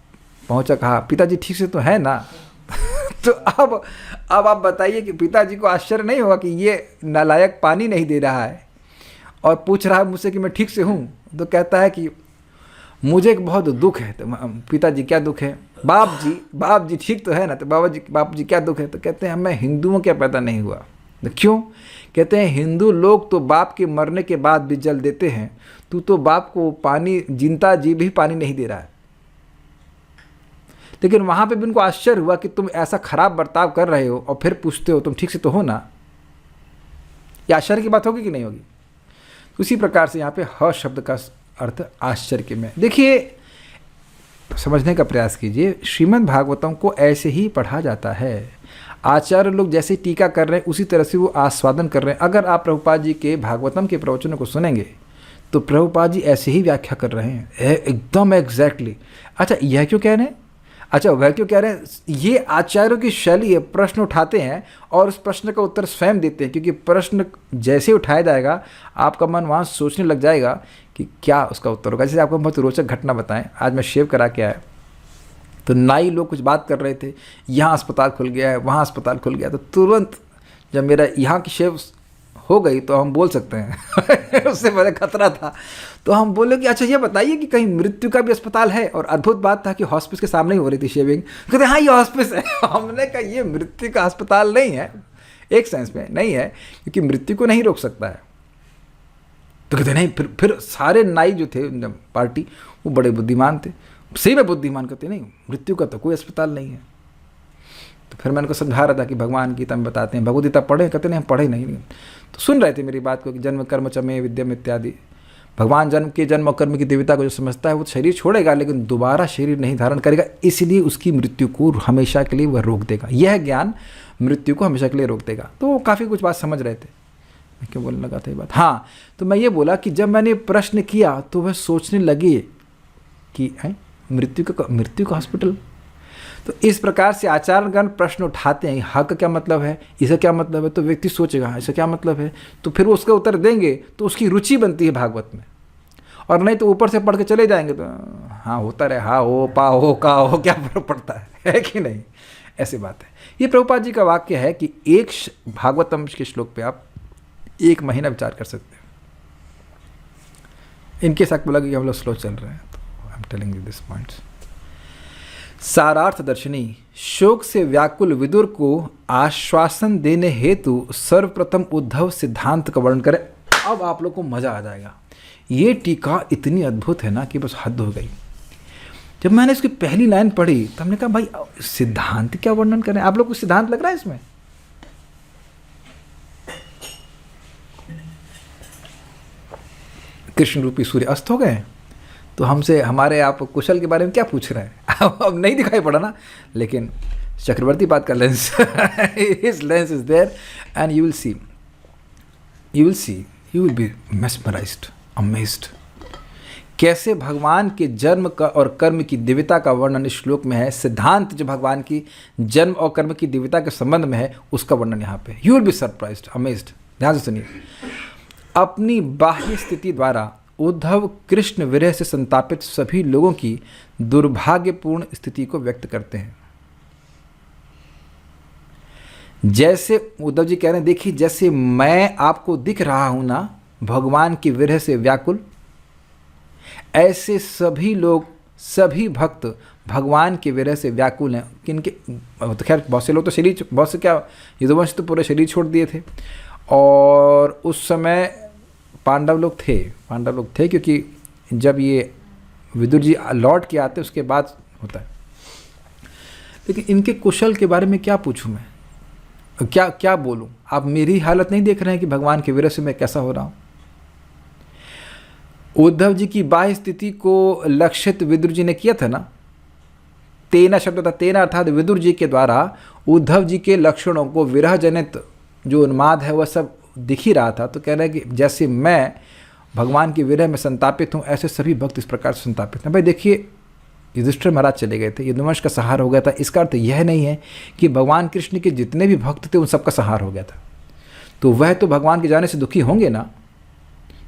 [SPEAKER 1] पहुंचा, कहा पिताजी ठीक से तो है ना। तो अब आप बताइए कि पिताजी को आश्चर्य नहीं होगा कि ये नालायक पानी नहीं दे रहा है और पूछ रहा है मुझसे कि मैं ठीक से हूँ। तो कहता है कि मुझे एक बहुत दुख है। तो पिताजी क्या दुख है? बाप जी ठीक तो है ना? तो बाप जी क्या दुख है? तो कहते हैं मैं हिंदुओं के पैदा नहीं हुआ। तो क्यों? कहते हैं हिंदू लोग तो बाप के मरने के बाद भी जल देते हैं, तू तो बाप को पानी, जिंदा जी भी पानी नहीं दे रहा है। लेकिन वहाँ पे भी उनको आश्चर्य हुआ कि तुम ऐसा खराब बर्ताव कर रहे हो और फिर पूछते हो तुम ठीक से तो हो ना। ये आश्चर्य की बात होगी कि नहीं होगी? उसी प्रकार से यहाँ पे ह शब्द का अर्थ आश्चर्य में। देखिए, समझने का प्रयास कीजिए, श्रीमद् भागवतम को ऐसे ही पढ़ा जाता है। आचार्य लोग जैसे टीका कर रहे हैं उसी तरह से वो आस्वादन कर रहे हैं। अगर आप प्रभुपाद जी के भागवतम के प्रवचनों को सुनेंगे तो प्रभुपाद जी ऐसे ही व्याख्या कर रहे हैं एकदम एग्जैक्टली। अच्छा, यह क्यों कह रहे हैं? अच्छा, वह क्यों कह रहे हैं? ये आचार्यों की शैली है, प्रश्न उठाते हैं और उस प्रश्न का उत्तर स्वयं देते हैं, क्योंकि प्रश्न जैसे उठाया जाएगा आपका मन वहाँ सोचने लग जाएगा कि क्या उसका उत्तर होगा। जैसे आपको बहुत रोचक घटना बताएं, आज मैं शेव करा के आया तो नाई लोग कुछ बात कर रहे थे, यहाँ अस्पताल खुल गया है, वहाँ अस्पताल खुल गया, तो तुरंत जब मेरा यहाँ की शेव हो गई तो हम बोल सकते हैं उससे पहले खतरा था, तो हम बोले कि अच्छा ये बताइए कि कहीं मृत्यु का भी अस्पताल है? और अद्भुत बात था कि हॉस्पिस के सामने ही हो रही थी शेविंग। कहते हाँ ये हॉस्पिस है। हमने कहा ये मृत्यु का अस्पताल नहीं है, एक सेंस में नहीं है, क्योंकि मृत्यु को नहीं रोक सकता है। तो कहते नहीं, फिर सारे नाई जो थे पार्टी वो बड़े बुद्धिमान थे, सही में बुद्धिमान। कहते नहीं, मृत्यु का तो कोई अस्पताल नहीं है। तो फिर मैं उनको समझा रहा था कि भगवान गीता में बताते हैं, भगवद गीता पढ़े? कहते नहीं हम पढ़े नहीं। तो सुन रहे थे मेरी बात को कि जन्म कर्म चमे विद्यम इत्यादि। भगवान जन्म और कर्म की दिव्यता को जो समझता है वो शरीर छोड़ेगा लेकिन दोबारा शरीर नहीं धारण करेगा, इसलिए उसकी मृत्यु को हमेशा के लिए वह रोक देगा। यह ज्ञान मृत्यु को हमेशा के लिए रोक देगा। तो वो काफ़ी कुछ बात समझ रहे थे। मैं क्यों बोलने लगा था ये बात? हाँ, तो मैं ये बोला कि जब मैंने प्रश्न किया तो वह सोचने लगे कि मृत्यु का हॉस्पिटल। तो इस प्रकार से आचार्यगण प्रश्न उठाते हैं, हक का क्या मतलब है, इसका क्या मतलब है, तो व्यक्ति सोचेगा इसका क्या मतलब है, तो फिर वो उसका उत्तर देंगे तो उसकी रुचि बनती है भागवत में। और नहीं तो ऊपर से पढ़ के चले जाएंगे तो हाँ होता रहे, हाँ हो पा हो का हो, क्या फर्क पड़ता है कि नहीं? ऐसी बात है। ये प्रभुपाद जी का वाक्य है कि एक भागवतम के श्लोक पे आप 1 महीना विचार कर सकते हैं। इनके साथ बोला कि हम लोग स्लो चल रहे हैं, तो I am telling you this points. Sarartha Darshini शोक से व्याकुल विदुर को आश्वासन देने हेतु सर्वप्रथम उद्धव सिद्धांत का वर्णन करें। अब आप लोग को मजा आ जाएगा। ये टीका इतनी अद्भुत है ना कि बस हद हो गई। जब मैंने इसकी पहली लाइन पढ़ी तो हमने कहा भाई सिद्धांत क्या वर्णन करें? आप लोग को सिद्धांत लग रहा है इसमें? कृष्ण रूपी सूर्य अस्त हो गए तो हमसे हमारे आप कुशल के बारे में क्या पूछ रहे हैं? अब नहीं दिखाई पड़ा ना, लेकिन चक्रवर्ती बात का lens his lens is there and you will be mesmerized, amazed. कैसे भगवान के जन्म का और कर्म की दिव्यता का वर्णन इस श्लोक में है। सिद्धांत जो भगवान की जन्म और कर्म की दिव्यता के संबंध में है उसका वर्णन यहाँ पे। You will be surprised, amazed. ध्यान से सुनिए। अपनी बाह्य स्थिति द्वारा उद्धव कृष्ण विरह से संतापित सभी लोगों की दुर्भाग्यपूर्ण स्थिति को व्यक्त करते हैं। जैसे उद्धव जी कह रहे हैं, देखिए जैसे मैं आपको दिख रहा हूं ना भगवान की विरह से व्याकुल, ऐसे सभी लोग, सभी भक्त भगवान के विरह से व्याकुल हैं। किनके? तो खैर बहुत से लोग तो शरीर, बहुत से क्या यदुवंश तो पूरे शरीर छोड़ दिए थे, और उस समय पांडव लोग थे क्योंकि जब ये विदुर जी लौट के आते उसके बाद होता है। लेकिन इनके कुशल के बारे में क्या पूछूं मैं, क्या बोलूं? आप मेरी हालत नहीं देख रहे हैं कि भगवान के विरह से मैं कैसा हो रहा हूं। उद्धव जी की बाह्य स्थिति को लक्षित विदुर जी ने किया था ना। तेना शब्द था, तेना अर्थात विदुर जी के द्वारा उद्धव जी के लक्षणों को, विरह जनित जो उन्माद है वह सब दिख ही रहा था। तो कह रहे हैं कि जैसे मैं भगवान की विरह में संतापित हूँ ऐसे सभी भक्त इस प्रकार से संतापित हैं। भाई देखिए, युधिष्ठिर महाराज चले गए थे, यदुवंश का संहार हो गया था। इसका अर्थ यह नहीं है कि भगवान कृष्ण के जितने भी भक्त थे उन सबका संहार हो गया था। तो वह तो भगवान के जाने से दुखी होंगे ना,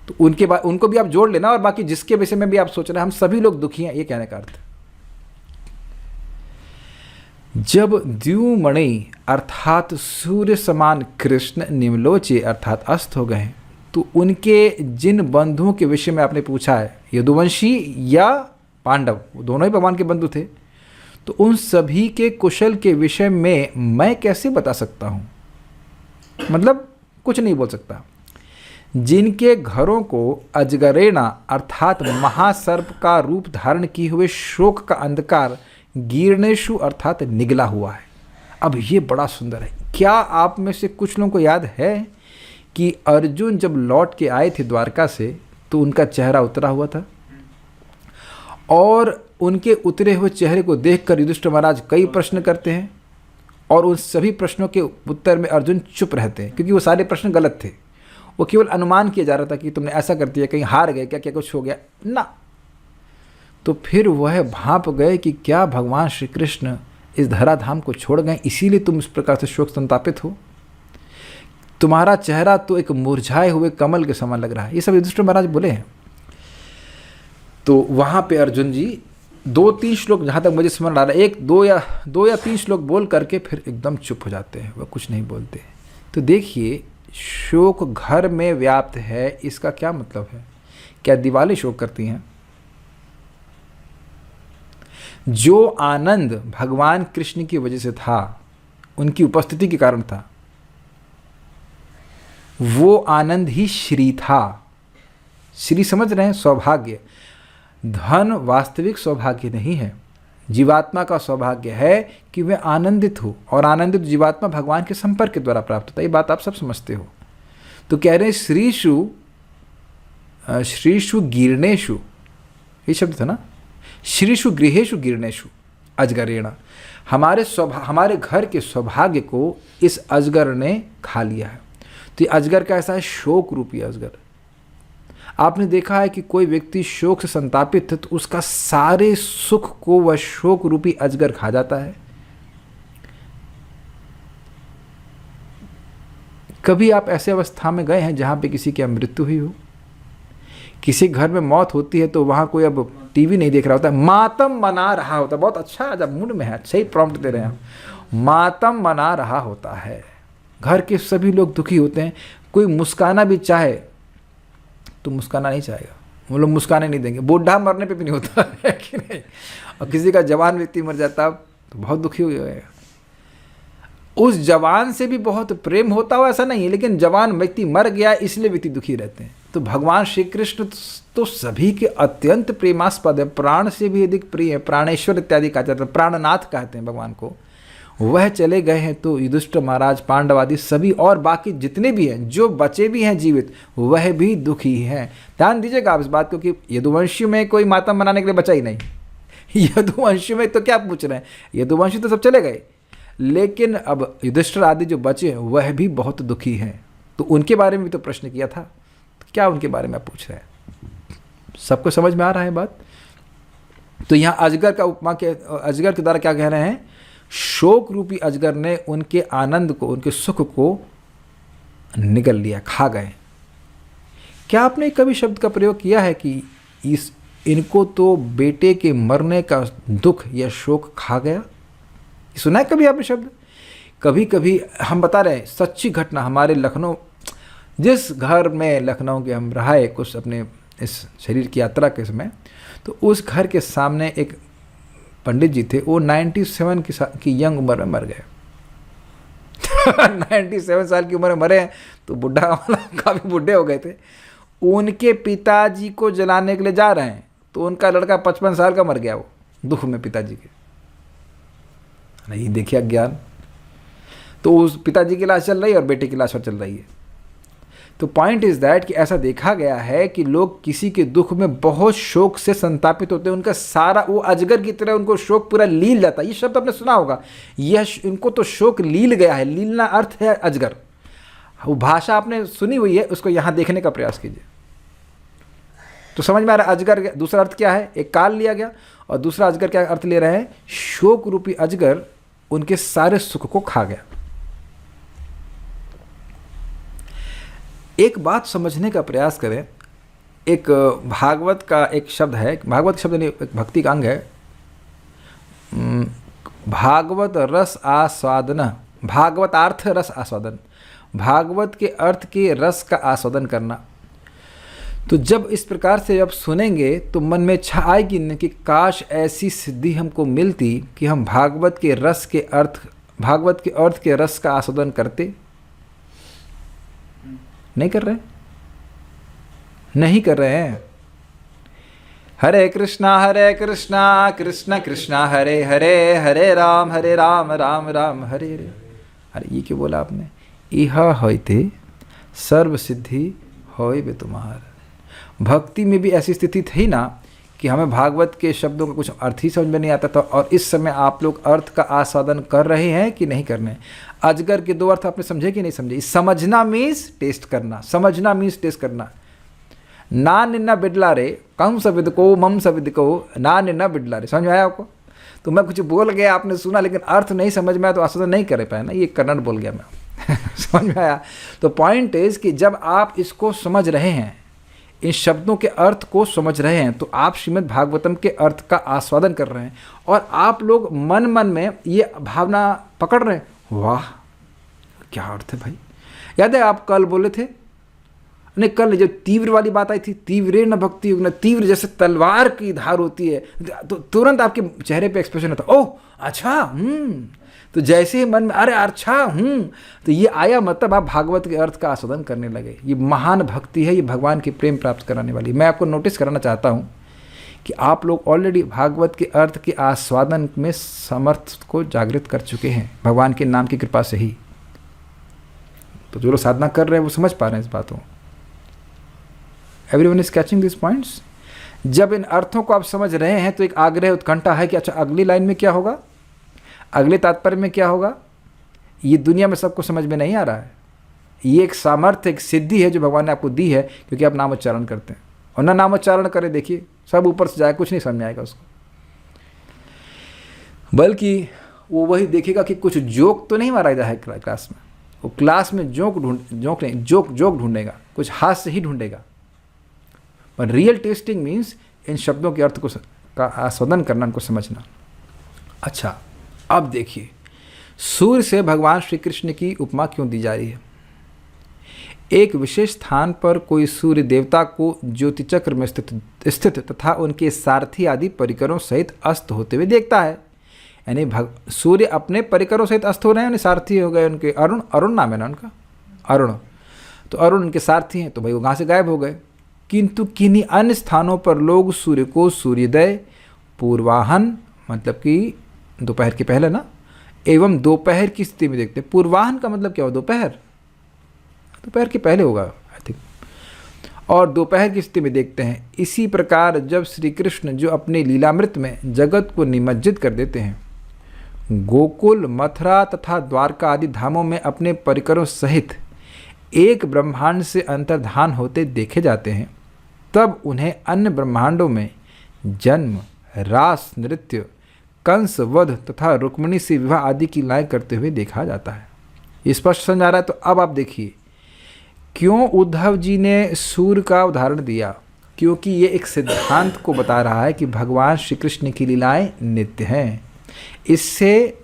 [SPEAKER 1] तो उनको भी आप जोड़ लेना, और बाकी जिसके विषय में भी आप सोच रहे हैं हम सभी लोग दुखी हैं, ये कहने का अर्थ। जब द्युमणि अर्थात सूर्य समान कृष्ण निम्नलोचे अर्थात अस्त हो गए, तो उनके जिन बंधुओं के विषय में आपने पूछा है, यदुवंशी या पांडव, वो दोनों ही भगवान के बंधु थे, तो उन सभी के कुशल के विषय में मैं कैसे बता सकता हूँ? मतलब कुछ नहीं बोल सकता। जिनके घरों को अजगरेणा अर्थात महासर्प का रूप धारण किए हुए शोक का अंधकार गीर्णेशु अर्थात निगला हुआ है। अब ये बड़ा सुंदर है। क्या आप में से कुछ लोगों को याद है कि अर्जुन जब लौट के आए थे द्वारका से तो उनका चेहरा उतरा हुआ था, और उनके उतरे हुए चेहरे को देखकर युधिष्ठिर महाराज कई प्रश्न करते हैं, और उन सभी प्रश्नों के उत्तर में अर्जुन चुप रहते हैं, क्योंकि वो सारे प्रश्न गलत थे। वो केवल अनुमान किया जा रहा था कि तुमने ऐसा कर दिया, कहीं हार गए क्या, क्या कुछ हो गया ना। तो फिर वह भांप गए कि क्या भगवान श्री कृष्ण इस धराधाम को छोड़ गए, इसीलिए तुम इस प्रकार से शोक संतापित हो। तुम्हारा चेहरा तो एक मुरझाए हुए कमल के समान लग रहा है। ये सब युधिष्ठिर महाराज बोले हैं। तो वहाँ पे अर्जुन जी 2-3 श्लोक, जहाँ तक मुझे स्मरण आ रहा है, 1-2 या 3 श्लोक बोल करके फिर एकदम चुप हो जाते हैं, वह कुछ नहीं बोलते। तो देखिए, शोक घर में व्याप्त है, इसका क्या मतलब है? क्या दिवाली शोक करती हैं? जो आनंद भगवान कृष्ण की वजह से था, उनकी उपस्थिति के कारण था, वो आनंद ही श्री था। श्री समझ रहे हैं? सौभाग्य। धन वास्तविक सौभाग्य नहीं है। जीवात्मा का सौभाग्य है कि वह आनंदित हो, और आनंदित जीवात्मा भगवान के संपर्क के द्वारा प्राप्त होता है। ये बात आप सब समझते हो। तो कह रहे हैं श्रीषु गीर्णेशु, ये शब्द था ना, श्रीषु गृहेशु गीर्णेशु अजगरेणा। हमारे घर के सौभाग्य को इस अजगर ने खा लिया है। तो ये अजगर कैसा है? शोक रूपी अजगर। आपने देखा है कि कोई व्यक्ति शोक से संतापित है तो उसका सारे सुख को वह शोक रूपी अजगर खा जाता है। कभी आप ऐसे अवस्था में गए हैं जहां पे किसी की मृत्यु हुई हो? किसी घर में मौत होती है तो वहां कोई अब टीवी नहीं देख रहा होता है, मातम मना रहा होता है। बहुत अच्छा, जब मूड में है, अच्छा ही प्रॉम्प्ट दे रहे हैं, मातम मना रहा होता है। घर के सभी लोग दुखी होते हैं। कोई मुस्काना भी चाहे तो मुस्काना नहीं चाहेगा, वो लोग मुस्काने नहीं देंगे। बूढ़ा मरने पे भी नहीं होता है कि नहीं? और किसी का जवान व्यक्ति मर जाता तो बहुत दुखी हो जाएगा। उस जवान से भी बहुत प्रेम होता हो ऐसा नहीं है, लेकिन जवान व्यक्ति मर गया इसलिए व्यक्ति दुखी रहते हैं। तो भगवान श्री कृष्ण तो सभी के अत्यंत प्रेमास्पद है, प्राण से भी अधिक प्रिय है। प्राणेश्वर इत्यादि कहा जाता है, प्राणनाथ कहते हैं भगवान को। वह चले गए हैं तो युधिष्ठिर महाराज, पांडव आदि सभी और बाकी जितने भी हैं, जो बचे भी हैं जीवित, वह भी दुखी हैं। ध्यान दीजिएगा आप इस बात को कि यदुवंशी में कोई मातम मनाने के लिए बचा ही नहीं। यदुवंशी में तो क्या पूछ रहे हैं, यदुवंशी तो सब चले गए, लेकिन अब युधिष्ठिर आदि जो बचे हैं वह भी बहुत दुखी हैं। तो उनके बारे में भी तो प्रश्न किया था, तो क्या उनके बारे में आप पूछ रहे हैं? सबको समझ में आ रहा है बात? तो यहाँ अजगर का उपमा के, अजगर के द्वारा क्या कह रहे हैं? शोक रूपी अजगर ने उनके आनंद को, उनके सुख को निगल लिया, खा गए। क्या आपने कभी शब्द का प्रयोग किया है कि इनको तो बेटे के मरने का दुख या शोक खा गया? सुना है कभी आपने शब्द? कभी कभी हम बता रहे हैं सच्ची घटना, हमारे लखनऊ, जिस घर में लखनऊ के हम रहे कुछ अपने इस शरीर की यात्रा के समय, तो उस घर के सामने एक पंडित जी थे। वो 97 की यंग उम्र में मर गए। 97 साल की उम्र में मरे, तो बुढ़ा काफ़ी बुढ़े हो गए थे। उनके पिताजी को जलाने के लिए जा रहे हैं तो उनका लड़का 55 साल का मर गया, वो दुख में पिताजी के। नहीं देखिए अज्ञान। तो उस पिताजी की लाश चल रही है और बेटे की लाश चल रही है। तो पॉइंट इज दैट कि ऐसा देखा गया है कि लोग किसी के दुख में बहुत शोक से संतापित होते हैं। उनका सारा, वो अजगर की तरह उनको शोक पूरा लील जाता है। ये शब्द आपने सुना होगा, यह इनको तो शोक लील गया है। लीलना अर्थ है अजगर। वो भाषा आपने सुनी हुई है, उसको यहाँ देखने का प्रयास कीजिए तो समझ में आ रहा है। अजगर दूसरा अर्थ क्या है? एक काल लिया गया, और दूसरा अजगर क्या अर्थ ले रहे हैं? शोक रूपी अजगर उनके सारे सुख को खा गया। एक बात समझने का प्रयास करें। एक भागवत का एक शब्द है, भागवत शब्द नहीं, एक भक्ति का अंग है, भागवत रस आस्वादन, भागवतार्थ रस आस्वादन, भागवत के अर्थ के रस का आस्वादन करना। तो जब इस प्रकार से जब सुनेंगे तो मन में इच्छा आएगी न कि काश ऐसी सिद्धि हमको मिलती कि हम भागवत के अर्थ के रस का आस्वादन करते। नहीं कर रहे हैं। हरे कृष्णा कृष्ण कृष्णा हरे हरे, हरे राम राम राम हरे हरे। अरे ये क्यों बोला आपने? इह होइते सर्व सिद्धि होय बे तुम्हार। भक्ति में भी ऐसी स्थिति थी ना कि हमें भागवत के शब्दों का कुछ अर्थ ही समझ में नहीं आता था, और इस समय आप लोग अर्थ का आस्वादन कर रहे हैं कि नहीं कर रहे हैं? अजगर के दो अर्थ आपने समझे कि नहीं समझे? समझना मीन्स टेस्ट करना, समझना मीन्स टेस्ट करना। ना निन्ना बिडला रे कम सविद को मम सविद को ना निन्ना बिडला रे। समझ में आया आपको? तो मैं कुछ बोल गया, आपने सुना, लेकिन अर्थ नहीं समझ में आया तो आस्वादन नहीं कर पाया ना, ये कन्नड़ बोल गया मैं। समझ में आया? तो पॉइंट इज कि जब आप इसको समझ रहे हैं, इन शब्दों के अर्थ को समझ रहे हैं, तो आप श्रीमद् भागवतम के अर्थ का आस्वादन कर रहे हैं, और आप लोग मन मन में ये भावना पकड़ रहे हैं, वाह क्या अर्थ है भाई। याद है आप कल बोले थे, नहीं कल जब तीव्र वाली बात आई थी, तीव्रे न भक्ति युग न, तीव्र जैसे तलवार की धार होती है, तो तुरंत आपके चेहरे पे एक्सप्रेशन होता, ओह अच्छा तो जैसे ही मन में अरे अच्छा तो ये आया, मतलब आप भागवत के अर्थ का आस्वादन करने लगे। ये महान भक्ति है, ये भगवान की प्रेम प्राप्त कराने वाली। मैं आपको नोटिस कराना चाहता हूँ कि आप लोग ऑलरेडी भागवत के अर्थ के आस्वादन में समर्थ को जागृत कर चुके हैं भगवान के नाम की कृपा से ही। तो जो लोग साधना कर रहे हैं वो समझ पा रहे हैं इस बातों। Everyone is catching this points. जब इन अर्थों को आप समझ रहे हैं तो एक आग्रह उत्कंठा है कि अच्छा अगली लाइन में क्या होगा, अगले तात्पर्य में क्या होगा। ये दुनिया में सबको समझ में नहीं आ रहा है। ये एक सामर्थ्य, एक सिद्धि है जो भगवान ने आपको दी है, क्योंकि आप नामोच्चारण करते हैं। और ना नामोच्चारण करें, देखिए सब ऊपर से जाए, कुछ नहीं समझ में आएगा उसको, बल्कि वो वही देखेगा कि कुछ जोक तो नहीं मारा जाए क्लास में। वो क्लास में जोक ढूंढेगा, कुछ हास्य ही ढूंढेगा। पर रियल टेस्टिंग मीन्स इन शब्दों के अर्थ को का आस्वादन करना, उनको समझना। अच्छा अब देखिए, सूर्य से भगवान श्री कृष्ण की उपमा क्यों दी जा रही है। एक विशेष स्थान पर कोई सूर्य देवता को ज्योति चक्र में स्थित तथा उनके सारथी आदि परिकरों सहित अस्त होते हुए देखता है। यानी सूर्य अपने परिकरों सहित अस्त हो रहे हैं, यानी सारथी हो गए उनके। अरुण नाम है ना उनका, अरुण। तो अरुण उनके सारथी हैं, तो भाई वो कहाँ से गायब हो गए। किंतु किन्हीं अन्य स्थानों पर लोग सूर्य को सूर्योदय, पूर्वाहन मतलब कि दोपहर के पहले ना, एवं दोपहर की स्थिति में देखते हैं। पूर्वाहन का मतलब क्या हो, दोपहर के पहले होगा आई थिंक, और दोपहर की स्थिति में देखते हैं। इसी प्रकार जब श्री कृष्ण जो अपने लीलामृत में जगत को निमज्जित कर देते हैं, गोकुल, मथुरा तथा द्वारका आदि धामों में अपने परिकरों सहित एक ब्रह्मांड से अंतर्धान होते देखे जाते हैं, तब उन्हें अन्य ब्रह्मांडों में जन्म, रास, नृत्य, कंस वध तथा रुक्मिणी से विवाह आदि की लीलाएं करते हुए देखा जाता है। ये स्पष्ट समझ आ रहा है। तो अब आप देखिए क्यों उद्धव जी ने सूर्य का उदाहरण दिया, क्योंकि ये एक सिद्धांत को बता रहा है कि भगवान श्री कृष्ण की लीलाएं नित्य हैं। इससे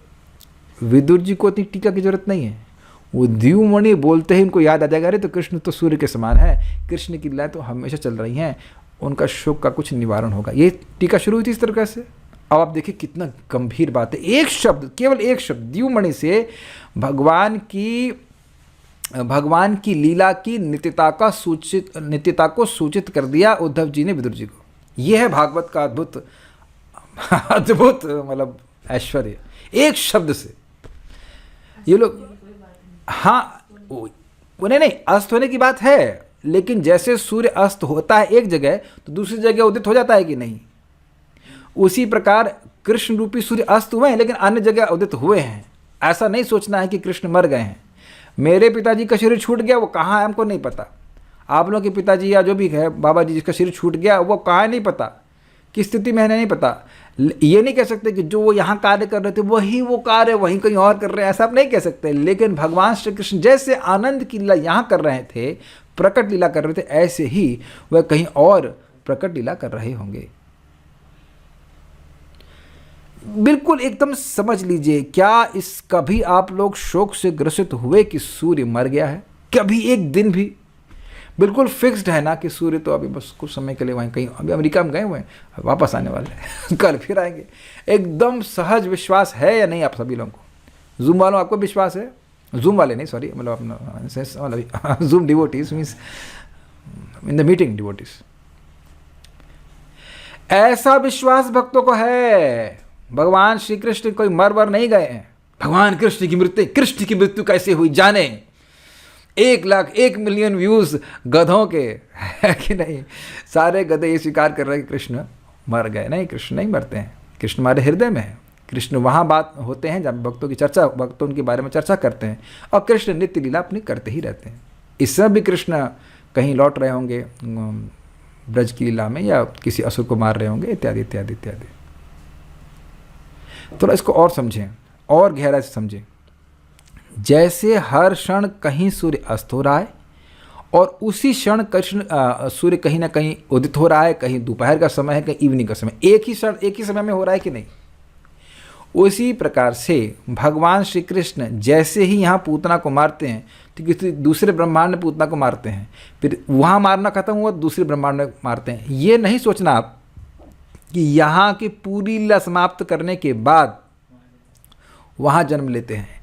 [SPEAKER 1] विदुर जी को इतनी टीका की जरूरत नहीं है। वो द्युमणि बोलते ही उनको याद आ जाएगा, अरे तो कृष्ण तो सूर्य के समान है, कृष्ण की लीलाएं तो हमेशा चल रही हैं, उनका शोक का कुछ निवारण होगा। ये टीका शुरू हुई थी इस तरह से। अब आप देखिए कितना गंभीर बात है। एक शब्द, केवल एक शब्द द्युमणि से भगवान की लीला की नित्यता को सूचित कर दिया उद्धव जी ने विदुर जी को। यह है भागवत का अद्भुत मतलब ऐश्वर्य। एक शब्द से ये लोग, हाँ नहीं अस्त होने की बात है, लेकिन जैसे सूर्य अस्त होता है एक जगह तो दूसरी जगह उदित हो जाता है कि नहीं, उसी प्रकार कृष्ण रूपी सूर्य अस्त हुए हैं लेकिन अन्य जगह उदित हुए हैं। ऐसा नहीं सोचना है कि कृष्ण मर गए हैं। मेरे पिताजी का शरीर छूट गया, वो कहाँ है हमको नहीं पता। आप लोगों के पिताजी या जो भी है, बाबा जी जिसका शरीर छूट गया, वो कहाँ है नहीं पता, किस स्थिति में है नहीं पता। ये नहीं कह सकते कि जो वो यहाँ कार्य कर रहे थे वही वो कार्य वहीं कहीं और कर रहे हैं, ऐसा आप नहीं कह सकते। लेकिन भगवान श्री कृष्ण जैसे आनंद की लीला यहाँ कर रहे थे, प्रकट लीला कर रहे थे, ऐसे ही वह कहीं और प्रकट लीला कर रहे होंगे। बिल्कुल एकदम समझ लीजिए। क्या इस कभी आप लोग शोक से ग्रसित हुए कि सूर्य मर गया है? कभी एक दिन भी? बिल्कुल फिक्स्ड है ना कि सूर्य तो अभी बस कुछ समय के लिए वहीं कहीं अभी अमेरिका में गए हुए हैं, वापस आने वाले हैं कल फिर आएंगे। एकदम सहज विश्वास है या नहीं आप सभी लोगों को? जूम वालों आपको विश्वास है? जूम वाले नहीं, सॉरी, मतलब अपना zoom devotees means in the meeting devotees. ऐसा विश्वास भक्तों को है भगवान श्री कृष्ण कोई मर नहीं गए हैं। भगवान कृष्ण की मृत्यु कैसे हुई जाने। 1,00,000 व्यूज गधों के, है कि नहीं? सारे गधे ये स्वीकार कर रहे हैं कि कृष्ण मर गए। नहीं, कृष्ण नहीं मरते हैं, कृष्ण हमारे हृदय में है। कृष्ण वहाँ बात होते हैं जब भक्तों की चर्चा, भक्तों उनके बारे में चर्चा करते हैं, और कृष्ण नित्य लीला अपनी करते ही रहते हैं। इस समय भी कृष्ण कहीं लौट रहे होंगे ब्रज की लीला में, या किसी असुर को मार रहे होंगे, इत्यादि इत्यादि इत्यादि। थोड़ा इसको और समझें, और गहराई से समझें। जैसे हर क्षण कहीं सूर्य अस्त हो रहा है और उसी क्षण कृष्ण सूर्य कहीं ना कहीं उदित हो रहा है, कहीं दोपहर का समय है, कहीं इवनिंग का समय, एक ही क्षण एक ही समय में हो रहा है कि नहीं? उसी प्रकार से भगवान श्री कृष्ण जैसे ही यहाँ पूतना को मारते हैं तो किसी दूसरे ब्रह्मांड में पूतना को मारते हैं, फिर वहाँ मारना खत्म हुआ दूसरे ब्रह्मांड में मारते हैं। ये नहीं सोचना आप कि यहाँ की पूरी लीला समाप्त करने के बाद वहाँ जन्म लेते हैं।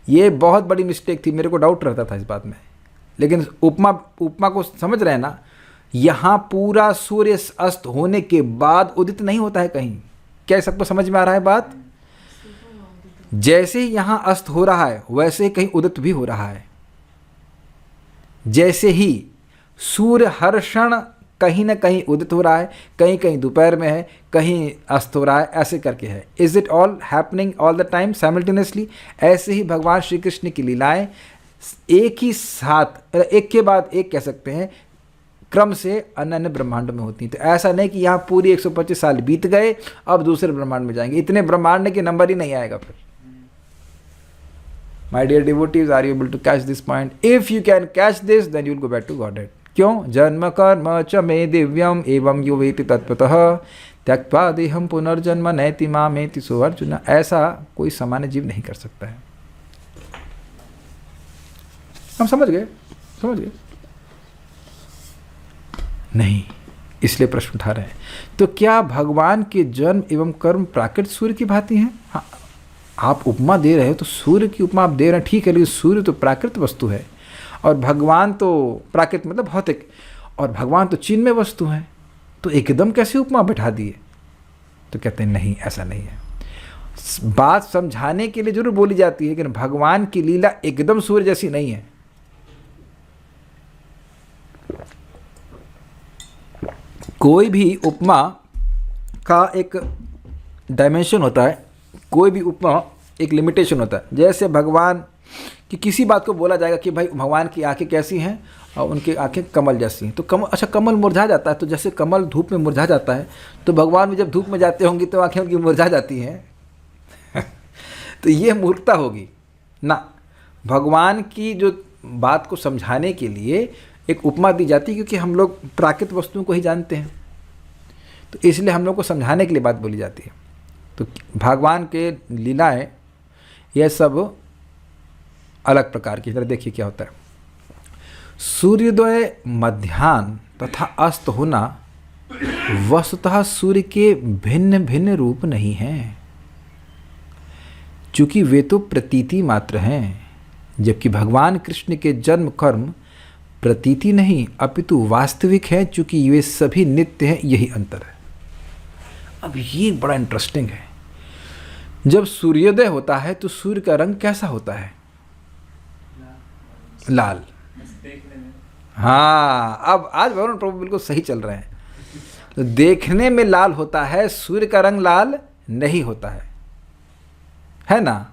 [SPEAKER 1] ये बहुत बड़ी मिस्टेक थी, मेरे को डाउट रहता था इस बात में। लेकिन उपमा को समझ रहे हैं ना, यहाँ पूरा सूर्य अस्त होने के बाद उदित नहीं होता है कहीं। क्या सबको समझ में आ रहा है बात? जैसे ही यहाँ अस्त हो रहा है वैसे ही कहीं उदित भी हो रहा है। जैसे ही सूर्य हर क्षण कहीं ना कहीं उदित हो रहा है, कहीं कहीं दोपहर में है, कहीं अस्त हो रहा है, ऐसे करके है। Is it all happening all the time simultaneously? ऐसे ही भगवान श्री कृष्ण की लीलाएं एक ही साथ, एक के बाद एक कह सकते हैं, क्रम से अन्य अन्य ब्रह्मांड में होती हैं। तो ऐसा नहीं कि यहाँ पूरी 125 साल बीत गए अब दूसरे ब्रह्मांड में जाएंगे, इतने ब्रह्मांड के नंबर ही नहीं आएगा फिर। My dear devotees, are you able to catch this point? If you can catch this, then you will go back to Godhead. क्यों? जन्म कर्म च मे दिव्यम एवं यो वेति तत्त्वतः त्यक्त्वा देहं पुनर्जन्म नैति मामेति सो अर्जुन। ऐसा कोई सामान्य जीव नहीं कर सकता है। हम समझ गए? नहीं, इसलिए प्रश्न उठा रहे हैं। तो क्या भगवान के जन्म एवं कर्म प्राकृत सूर्य की भांति हैं? हाँ, आप उपमा दे रहे हो तो सूर्य की उपमा आप दे रहे हैं, ठीक है, लेकिन सूर्य तो प्राकृत वस्तु है और भगवान तो प्राकृत मतलब भौतिक, और भगवान तो चिन्मय वस्तु हैं, तो एकदम कैसे उपमा बैठा दिए? तो कहते हैं नहीं, ऐसा नहीं है। बात समझाने के लिए जरूर बोली जाती है, लेकिन भगवान की लीला एकदम सूर्य जैसी नहीं है। कोई भी उपमा का एक डायमेंशन होता है, कोई भी उपमा एक लिमिटेशन होता है। जैसे भगवान की किसी बात को बोला जाएगा कि भाई भगवान की आंखें कैसी हैं, और उनकी आंखें कमल जैसी हैं, तो कमल मुरझा जाता है। तो जैसे कमल धूप में मुरझा जाता है, तो भगवान भी जब धूप में जाते होंगे तो आंखें उनकी मुरझा जाती हैं तो ये मूर्खता होगी ना। भगवान की जो बात को समझाने के लिए एक उपमा दी जाती है, क्योंकि हम लोग प्राकृतिक वस्तुओं को ही जानते हैं, तो इसलिए हम लोग को समझाने के लिए बात बोली जाती है। तो भगवान के लीलाएं यह सब अलग प्रकार की। तरह देखिए क्या होता है। सूर्योदय, मध्याह्न तथा अस्त होना वस्तुतः सूर्य के भिन्न भिन्न रूप नहीं हैं, चूँकि वे तो प्रतीति मात्र हैं, जबकि भगवान कृष्ण के जन्म कर्म प्रतीति नहीं अपितु वास्तविक है, चूँकि वे सभी नित्य हैं। यही अंतर है। अब ये बड़ा इंटरेस्टिंग है। जब सूर्योदय होता है तो सूर्य का रंग कैसा होता है? लाल। हाँ, अब आज वरुण प्रभु बिल्कुल सही चल रहे हैं। तो देखने में लाल होता है, सूर्य का रंग लाल नहीं होता है ना।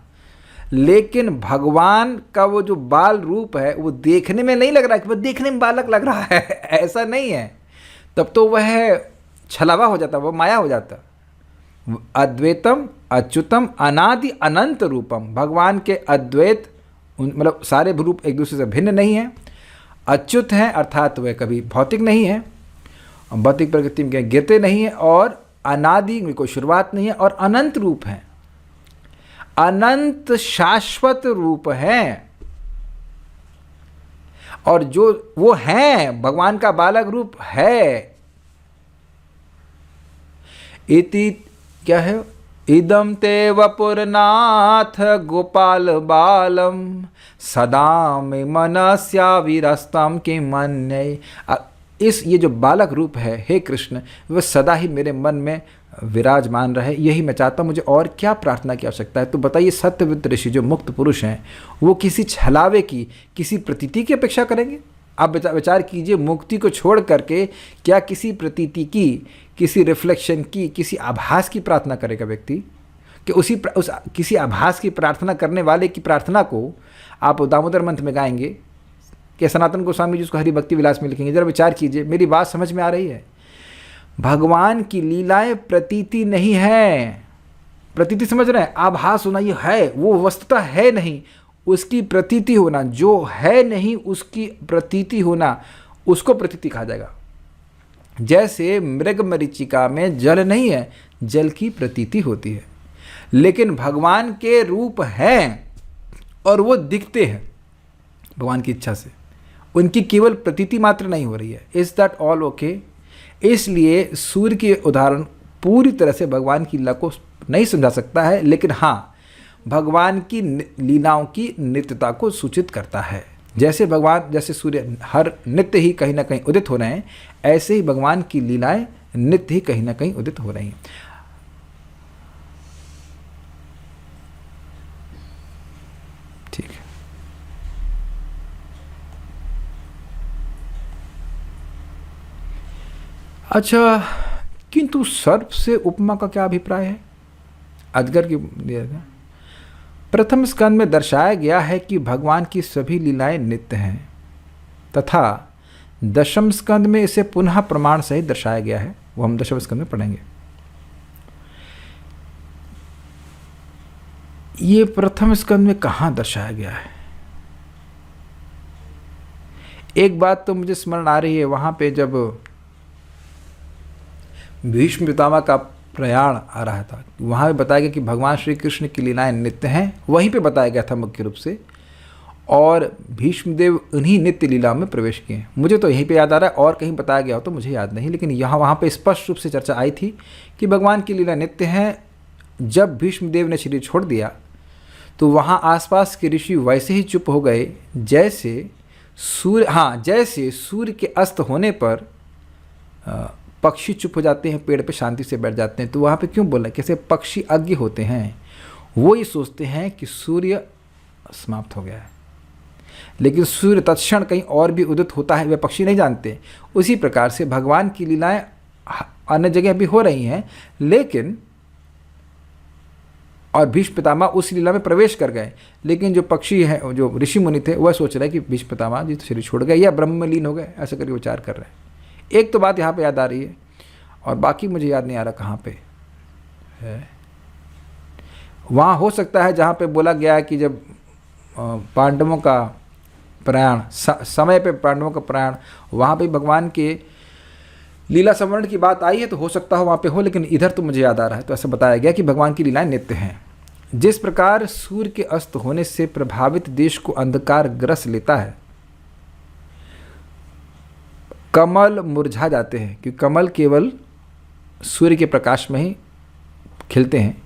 [SPEAKER 1] लेकिन भगवान का वो जो बाल रूप है वो देखने में नहीं लग रहा है कि वह देखने में बालक लग रहा है ऐसा नहीं है। तब तो वह छलावा हो जाता, वह माया हो जाता। अद्वैतम अच्युतम अनादि अनंत रूपम। भगवान के अद्वैत मतलब सारे रूप एक दूसरे से भिन्न नहीं है, अच्युत हैं अर्थात वह कभी भौतिक नहीं है, भौतिक प्रकृति में गिरते नहीं है, और अनादि में कोई शुरुआत नहीं है, और अनंत रूप हैं, अनंत शाश्वत रूप हैं। और जो वो हैं, भगवान का बालक रूप है। इति क्या है, इदम ते वपुरनाथ गोपाल बालम सदा में मनस्या विरस्तम के मन। इस ये जो बालक रूप है हे कृष्ण, वह सदा ही मेरे मन में विराजमान रहे, यही मैं चाहता हूँ। मुझे और क्या प्रार्थना की आवश्यकता है? तो बताइए, सत्यव्रत ऋषि जो मुक्त पुरुष हैं, वो किसी छलावे की, किसी प्रतीति की अपेक्षा करेंगे? आप विचार कीजिए, मुक्ति को छोड़ करके क्या किसी प्रतीति की, किसी रिफ्लेक्शन की, किसी आभास की प्रार्थना करेगा व्यक्ति? कि उस किसी आभास की प्रार्थना करने वाले की प्रार्थना को आप दामोदर मंत्र में गाएंगे कि सनातन गोस्वामी जी उसको हरि भक्ति विलास में लिखेंगे? जरा विचार कीजिए, मेरी बात समझ में आ रही है? भगवान की लीलाएं प्रतीति नहीं है। प्रतीति समझ रहे हैं? आभास होना, ये है, वो वस्तुतः है नहीं, उसकी प्रतीति होना। जो है नहीं उसकी प्रतीति होना, उसको प्रतीति कहा जाएगा। जैसे मृग मरीचिका में जल नहीं है, जल की प्रतीति होती है, लेकिन भगवान के रूप हैं और वो दिखते हैं भगवान की इच्छा से, उनकी केवल प्रतीति मात्र नहीं हो रही है। Is that all okay? इसलिए सूर्य के उदाहरण पूरी तरह से भगवान की लीला को नहीं समझा सकता है, लेकिन हाँ, भगवान की लीलाओं की नित्यता को सूचित करता है। जैसे सूर्य हर नित्य ही कहीं ना कहीं उदित हो रहे हैं, ऐसे ही भगवान की लीलाएं नित्य ही कहीं ना कहीं उदित हो रही हैं। ठीक है। अच्छा, किंतु सर्प से उपमा का क्या अभिप्राय है? अजगर की प्रथम स्कंद में दर्शाया गया है कि भगवान की सभी लीलाएं नित्य हैं, तथा दशम स्कंद में इसे पुनः प्रमाण सहित दर्शाया गया है। वो हम दशम स्कंद में पढ़ेंगे। ये प्रथम स्कंद में कहाँ दर्शाया गया है? एक बात तो मुझे स्मरण आ रही है, वहां पे जब भीष्म पितामह का प्रयाण आ रहा था, वहाँ पे बताया गया कि भगवान श्री कृष्ण की लीलाएं नित्य हैं, वहीं पे बताया गया था मुख्य रूप से, और भीष्मदेव उन्हीं नित्य लीलाओं में प्रवेश किए। मुझे तो यहीं पे याद आ रहा है, और कहीं बताया गया हो तो मुझे याद नहीं, लेकिन वहाँ पे स्पष्ट रूप से चर्चा आई थी कि भगवान की लीला नित्य हैं। जब भीष्मदेव ने शरीर छोड़ दिया तो वहाँ आसपास के ऋषि वैसे ही चुप हो गए जैसे सूर्य के अस्त होने पर पक्षी चुप हो जाते हैं, पेड़ पे शांति से बैठ जाते हैं। तो वहाँ पे क्यों बोला? कैसे पक्षी अज्ञ होते हैं, वो ये सोचते हैं कि सूर्य समाप्त हो गया है, लेकिन सूर्य तत्क्षण कहीं और भी उदित होता है, वे पक्षी नहीं जानते। उसी प्रकार से भगवान की लीलाएं अन्य जगह भी हो रही हैं, लेकिन और भीष्म पितामह उस लीला में प्रवेश कर गए, लेकिन जो पक्षी हैं, जो ऋषि मुनि थे, वह सोच रहे हैं कि भीष्म पितामह जी तो शरीर छोड़ गए या ब्रह्म में लीन हो गए, ऐसा करके विचार कर रहे हैं। एक तो बात यहाँ पे याद आ रही है, और बाकी मुझे याद नहीं आ रहा कहाँ पे है। वहाँ हो सकता है जहाँ पे बोला गया है कि जब पांडवों का प्रयाण, समय पे पांडवों का प्रयाण, वहाँ पे भगवान के लीला संवरण की बात आई है, तो हो सकता है वहाँ पे हो, लेकिन इधर तो मुझे याद आ रहा है। तो ऐसा बताया गया कि भगवान की लीलाएं नित्य हैं। जिस प्रकार सूर्य के अस्त होने से प्रभावित देश को अंधकार ग्रस लेता है, कमल मुरझा जाते हैं, क्योंकि कमल केवल सूर्य के प्रकाश में ही खिलते हैं,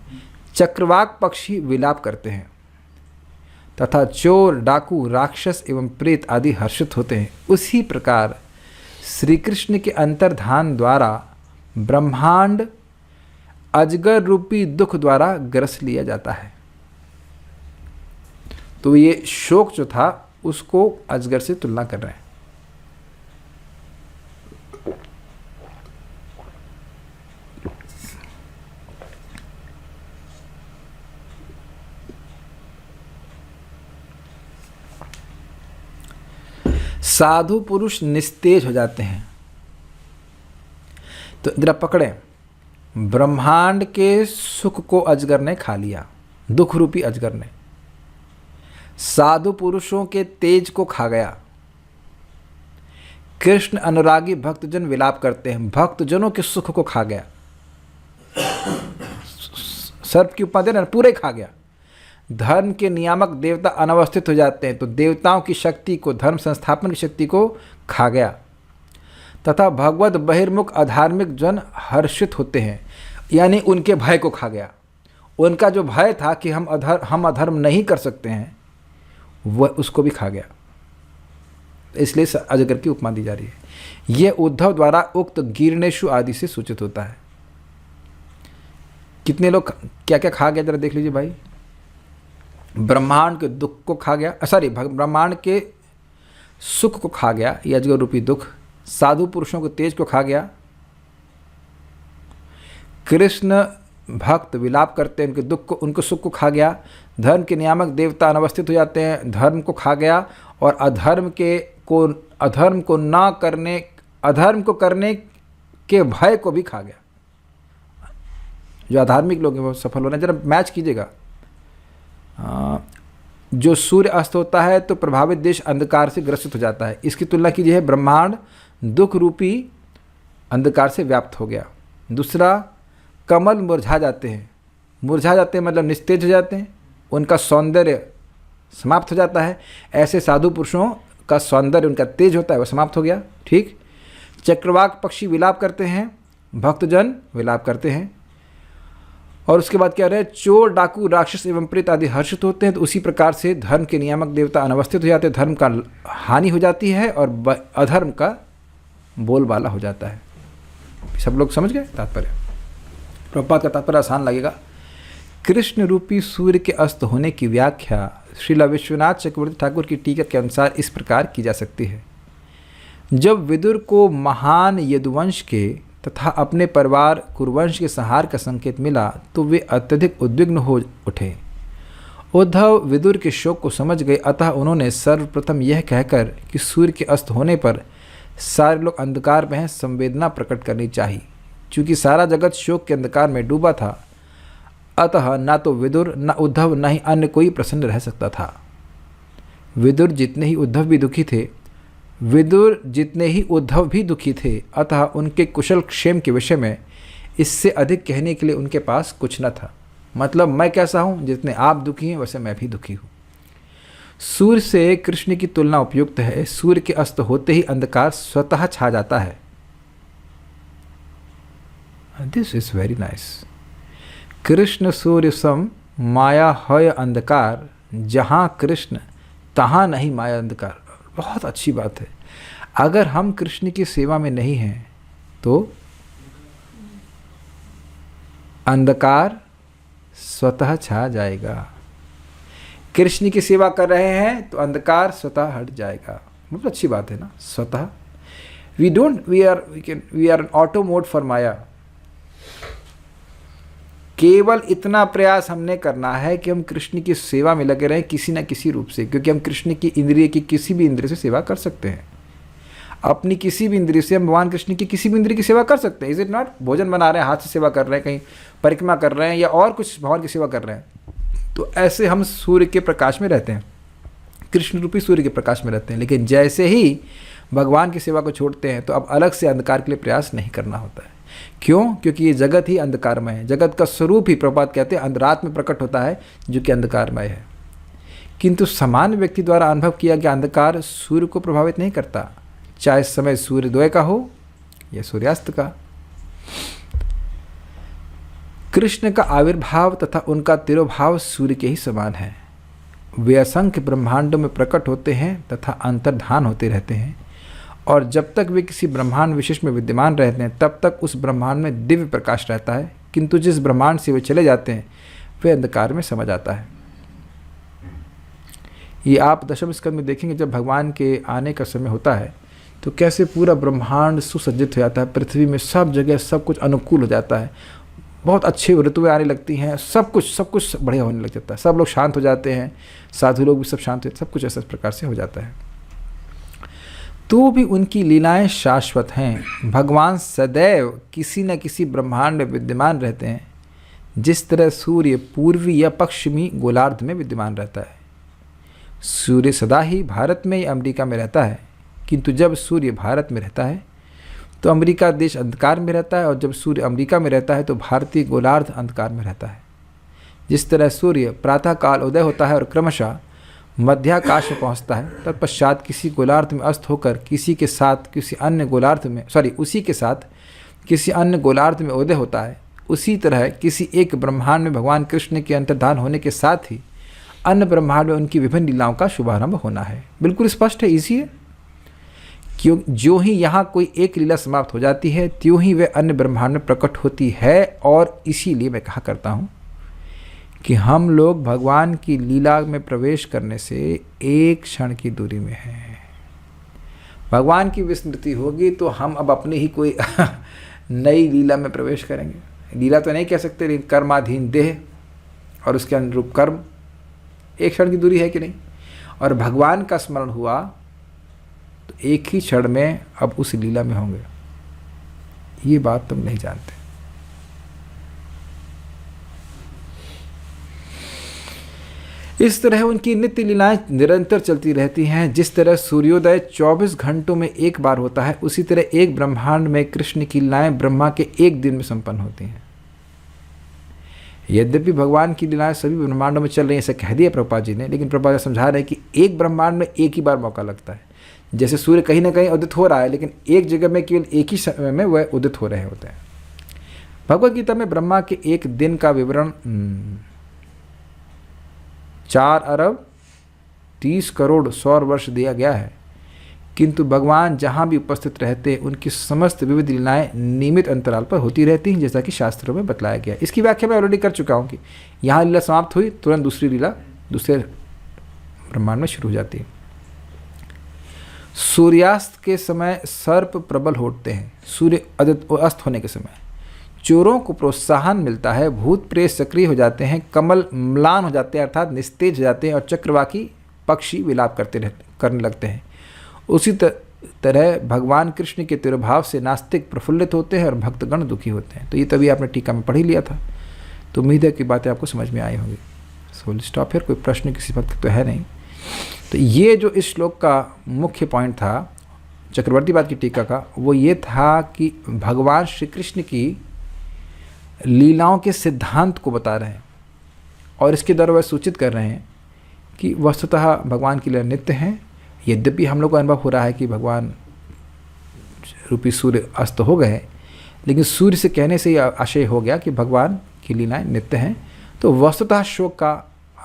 [SPEAKER 1] चक्रवाक पक्षी विलाप करते हैं, तथा चोर, डाकू, राक्षस एवं प्रेत आदि हर्षित होते हैं, उसी प्रकार श्री कृष्ण के अंतर्धान द्वारा ब्रह्मांड अजगर रूपी दुख द्वारा ग्रस लिया जाता है। तो ये शोक जो था उसको अजगर से तुलना कर रहे हैं। साधु पुरुष निस्तेज हो जाते हैं। तो जरा पकड़े, ब्रह्मांड के सुख को अजगर ने खा लिया, दुख रूपी अजगर ने। साधु पुरुषों के तेज को खा गया। कृष्ण अनुरागी भक्तजन विलाप करते हैं, भक्तजनों के सुख को खा गया। सर्प की उपमा दे रहे, पूरे खा गया। धर्म के नियामक देवता अनवस्थित हो जाते हैं, तो देवताओं की शक्ति को, धर्म संस्थापन की शक्ति को खा गया, तथा भगवत बहिर्मुख अधार्मिक जन हर्षित होते हैं, यानी उनके भय को खा गया। उनका जो भय था कि हम अधर्म नहीं कर सकते हैं, वह उसको भी खा गया। इसलिए अजगर की उपमा दी जा रही है। यह उद्धव द्वारा उक्त गीर्णेशु आदि से सूचित होता है। कितने लोग क्या क्या खा गया, जरा देख लीजिए भाई। ब्रह्मांड के दुख को खा गया, ब्रह्मांड के सुख को खा गया, ये अजगर रूपी दुख। साधु पुरुषों के तेज को खा गया। कृष्ण भक्त विलाप करते हैं, उनके दुख को, उनको सुख को खा गया। धर्म के नियामक देवता अनवस्थित हो जाते हैं, धर्म को खा गया। और अधर्म को करने के भय को भी खा गया। जो अधार्मिक लोग हैं वो सफल हो रहे हैं। जरा मैच कीजिएगा। जो सूर्य अस्त होता है तो प्रभावित देश अंधकार से ग्रसित हो जाता है। इसकी तुलना कीजिए, ब्रह्मांड दुख रूपी अंधकार से व्याप्त हो गया। दूसरा, कमल मुरझा जाते हैं मतलब निस्तेज हो जाते हैं, उनका सौंदर्य समाप्त हो जाता है। ऐसे साधु पुरुषों का सौंदर्य, उनका तेज होता है, वह समाप्त हो गया। ठीक। चक्रवाक पक्षी विलाप करते हैं, भक्तजन विलाप करते हैं। और उसके बाद क्या रहे, चोर डाकू राक्षस एवं प्रेत आदि हर्षित होते हैं। तो उसी प्रकार से धर्म के नियामक देवता अनवस्थित हो जाते हैं, धर्म का हानि हो जाती है और अधर्म का बोलबाला हो जाता है। सब लोग समझ गए तात्पर्य? प्रभुपाद का तात्पर्य आसान लगेगा। कृष्ण रूपी सूर्य के अस्त होने की व्याख्या श्रीला विश्वनाथ चक्रवर्ती ठाकुर की टीका के अनुसार इस प्रकार की जा सकती है। जब विदुर को महान यदुवंश के तथा अपने परिवार कुरुवंश के संहार का संकेत मिला तो वे अत्यधिक उद्विग्न हो उठे। उद्धव विदुर के शोक को समझ गए, अतः उन्होंने सर्वप्रथम यह कहकर कि सूर्य के अस्त होने पर सारे लोग अंधकार में हैं, संवेदना प्रकट करनी चाहिए। चूँकि सारा जगत शोक के अंधकार में डूबा था, अतः न तो विदुर, न उद्धव, न ही अन्य कोई प्रसन्न रह सकता था। विदुर जितने ही उद्धव भी दुखी थे, अतः उनके कुशल क्षेम के विषय में इससे अधिक कहने के लिए उनके पास कुछ न था। मतलब मैं कैसा हूँ, जितने आप दुखी हैं वैसे मैं भी दुखी हूँ। सूर्य से कृष्ण की तुलना उपयुक्त है। सूर्य के अस्त होते ही अंधकार स्वतः छा जाता है। This is very nice. Krishna सूर्य सम माया है अंधकार, जहाँ कृष्ण तहाँ नहीं माया अंधकार। बहुत अच्छी बात है। अगर हम कृष्ण की सेवा में नहीं हैं तो अंधकार स्वतः छा जाएगा। कृष्ण की सेवा कर रहे हैं तो अंधकार स्वतः हट जाएगा। बहुत अच्छी बात है ना। स्वतः we are in auto mode for maya. केवल इतना प्रयास हमने करना है कि हम कृष्ण की सेवा में लगे रहें किसी न किसी रूप से, क्योंकि हम कृष्ण की इंद्रिय की किसी भी इंद्रिय से सेवा कर सकते हैं। अपनी किसी भी इंद्रिय से हम भगवान कृष्ण की किसी भी इंद्रिय की सेवा कर सकते हैं। Is it not? भोजन बना रहे हैं, हाथ से सेवा कर रहे हैं, कहीं परिक्रमा कर रहे हैं या और कुछ भगवान की सेवा कर रहे हैं, तो ऐसे हम सूर्य के प्रकाश में रहते हैं, कृष्ण रूपी सूर्य के प्रकाश में रहते हैं। लेकिन जैसे ही भगवान की सेवा को छोड़ते हैं तो अब अलग से अंधकार के लिए प्रयास नहीं करना होता है। क्यों? क्योंकि ये जगत ही अंधकारमय है। जगत का स्वरूप ही प्रभुपाद कहते हैं अंधरात में प्रकट होता है, जो कि अंधकारमय है। किंतु सामान्य व्यक्ति द्वारा अनुभव किया गया अंधकार सूर्य को प्रभावित नहीं करता, चाहे समय सूर्योदय का हो या सूर्यास्त का। कृष्ण का आविर्भाव तथा उनका तिरोभाव सूर्य के ही समान है। वे असंख्य ब्रह्मांडों में प्रकट होते हैं तथा अंतर्धान होते रहते हैं, और जब तक वे किसी ब्रह्मांड विशेष में विद्यमान रहते हैं तब तक उस ब्रह्मांड में दिव्य प्रकाश रहता है। किंतु जिस ब्रह्मांड से वे चले जाते हैं वे अंधकार में समा जाता है। ये आप दशम स्कंद में देखेंगे, जब भगवान के आने का समय होता है तो कैसे पूरा ब्रह्मांड सुसज्जित हो जाता है। पृथ्वी में सब जगह सब कुछ अनुकूल हो जाता है, बहुत अच्छी ऋतुएं आने लगती हैं, सब कुछ बढ़िया होने लग जाता है, सब लोग शांत हो जाते हैं, साधु लोग भी सब शांत होते हैं, सब कुछ ऐसा प्रकार से हो जाता है। तो भी उनकी लीलाएं शाश्वत हैं। भगवान सदैव किसी न किसी ब्रह्मांड में विद्यमान रहते हैं, जिस तरह सूर्य पूर्वी या पश्चिमी गोलार्ध में विद्यमान रहता है। सूर्य सदा ही भारत में या अमेरिका में रहता है, किंतु जब सूर्य भारत में रहता है तो अमेरिका देश अंधकार में रहता है, और जब सूर्य अमेरिका में रहता है तो भारतीय गोलार्ध अंधकार में रहता है। जिस तरह सूर्य प्रातःकाल उदय होता है और क्रमशः मध्याकाश में पहुंचता है, तत्पश्चात किसी गोलार्ध में अस्त होकर किसी के साथ किसी अन्य गोलार्ध में उसी के साथ किसी अन्य गोलार्ध में उदय होता है, उसी तरह किसी एक ब्रह्मांड में भगवान कृष्ण के अंतर्धान होने के साथ ही अन्य ब्रह्मांड में उनकी विभिन्न लीलाओं का शुभारंभ होना है। बिल्कुल स्पष्ट है, इजी है। क्यों जो ही यहाँ कोई एक लीला समाप्त हो जाती है त्यों ही वह अन्य ब्रह्मांड में प्रकट होती है। और इसीलिए मैं कहा करता हूँ कि हम लोग भगवान की लीला में प्रवेश करने से एक क्षण की दूरी में हैं। भगवान की विस्मृति होगी तो हम अब अपनी ही कोई नई लीला में प्रवेश करेंगे। लीला तो नहीं कह सकते, लेकिन कर्माधीन देह और उसके अनुरूप कर्म, एक क्षण की दूरी है कि नहीं। और भगवान का स्मरण हुआ तो एक ही क्षण में अब उस लीला में होंगे। ये बात तुम नहीं जानते। इस तरह उनकी नित्य लीलाएं निरंतर चलती रहती हैं। जिस तरह सूर्योदय 24 घंटों में एक बार होता है, उसी तरह एक ब्रह्मांड में कृष्ण की लीलाएं ब्रह्मा के एक दिन में संपन्न होती हैं। यद्यपि भगवान की लीलाएं सभी ब्रह्मांडों में चल रही हैं, ऐसा कह दिया प्रभुपाद जी ने, लेकिन प्रभुपाद जी समझा रहे हैं कि एक ब्रह्मांड में एक ही बार मौका लगता है। जैसे सूर्य कहीं ना कहीं उदित हो रहा है, लेकिन एक जगह में केवल एक ही समय में वह उदित हो रहे होते हैं। भगवद गीता में ब्रह्मा के एक दिन का विवरण 4 अरब 30 करोड़ सौर वर्ष दिया गया है, किंतु भगवान जहाँ भी उपस्थित रहते उनकी समस्त विविध लीलाएं नियमित अंतराल पर होती रहती हैं, जैसा कि शास्त्रों में बतलाया गया है। इसकी व्याख्या मैं ऑलरेडी कर चुका हूँ कि यहाँ लीला समाप्त हुई, तुरंत दूसरी लीला दूसरे ब्रह्मांड में शुरू हो जाती है। सूर्यास्त के समय सर्प प्रबल होते हैं। सूर्य अस्त होने के समय चोरों को प्रोत्साहन मिलता है, भूत प्रेत सक्रिय हो जाते हैं, कमल म्लान हो जाते हैं अर्थात निस्तेज हो जाते हैं, और चक्रवाकी पक्षी विलाप करने लगते हैं। उसी तरह भगवान कृष्ण के तिरुभाव से नास्तिक प्रफुल्लित होते हैं और भक्तगण दुखी होते हैं। तो ये तभी आपने टीका में पढ़ ही लिया था, तो उम्मीद है कि बातें आपको समझ में आई होंगी। So stop here. कोई प्रश्न किसी भक्त तो है नहीं। तो ये जो इस श्लोक का मुख्य पॉइंट था चक्रवर्ती पाद की टीका का, वो ये था कि भगवान श्री कृष्ण की लीलाओं के सिद्धांत को बता रहे हैं और इसके द्वारा वह सूचित कर रहे हैं कि वस्तुतः भगवान की लीला नित्य हैं। यद्यपि हम लोग को अनुभव हो रहा है कि भगवान रूपी सूर्य अस्त हो गए, लेकिन सूर्य से कहने से यह आशय हो गया कि भगवान की लीलाएं नित्य हैं, तो वस्तुतः शोक का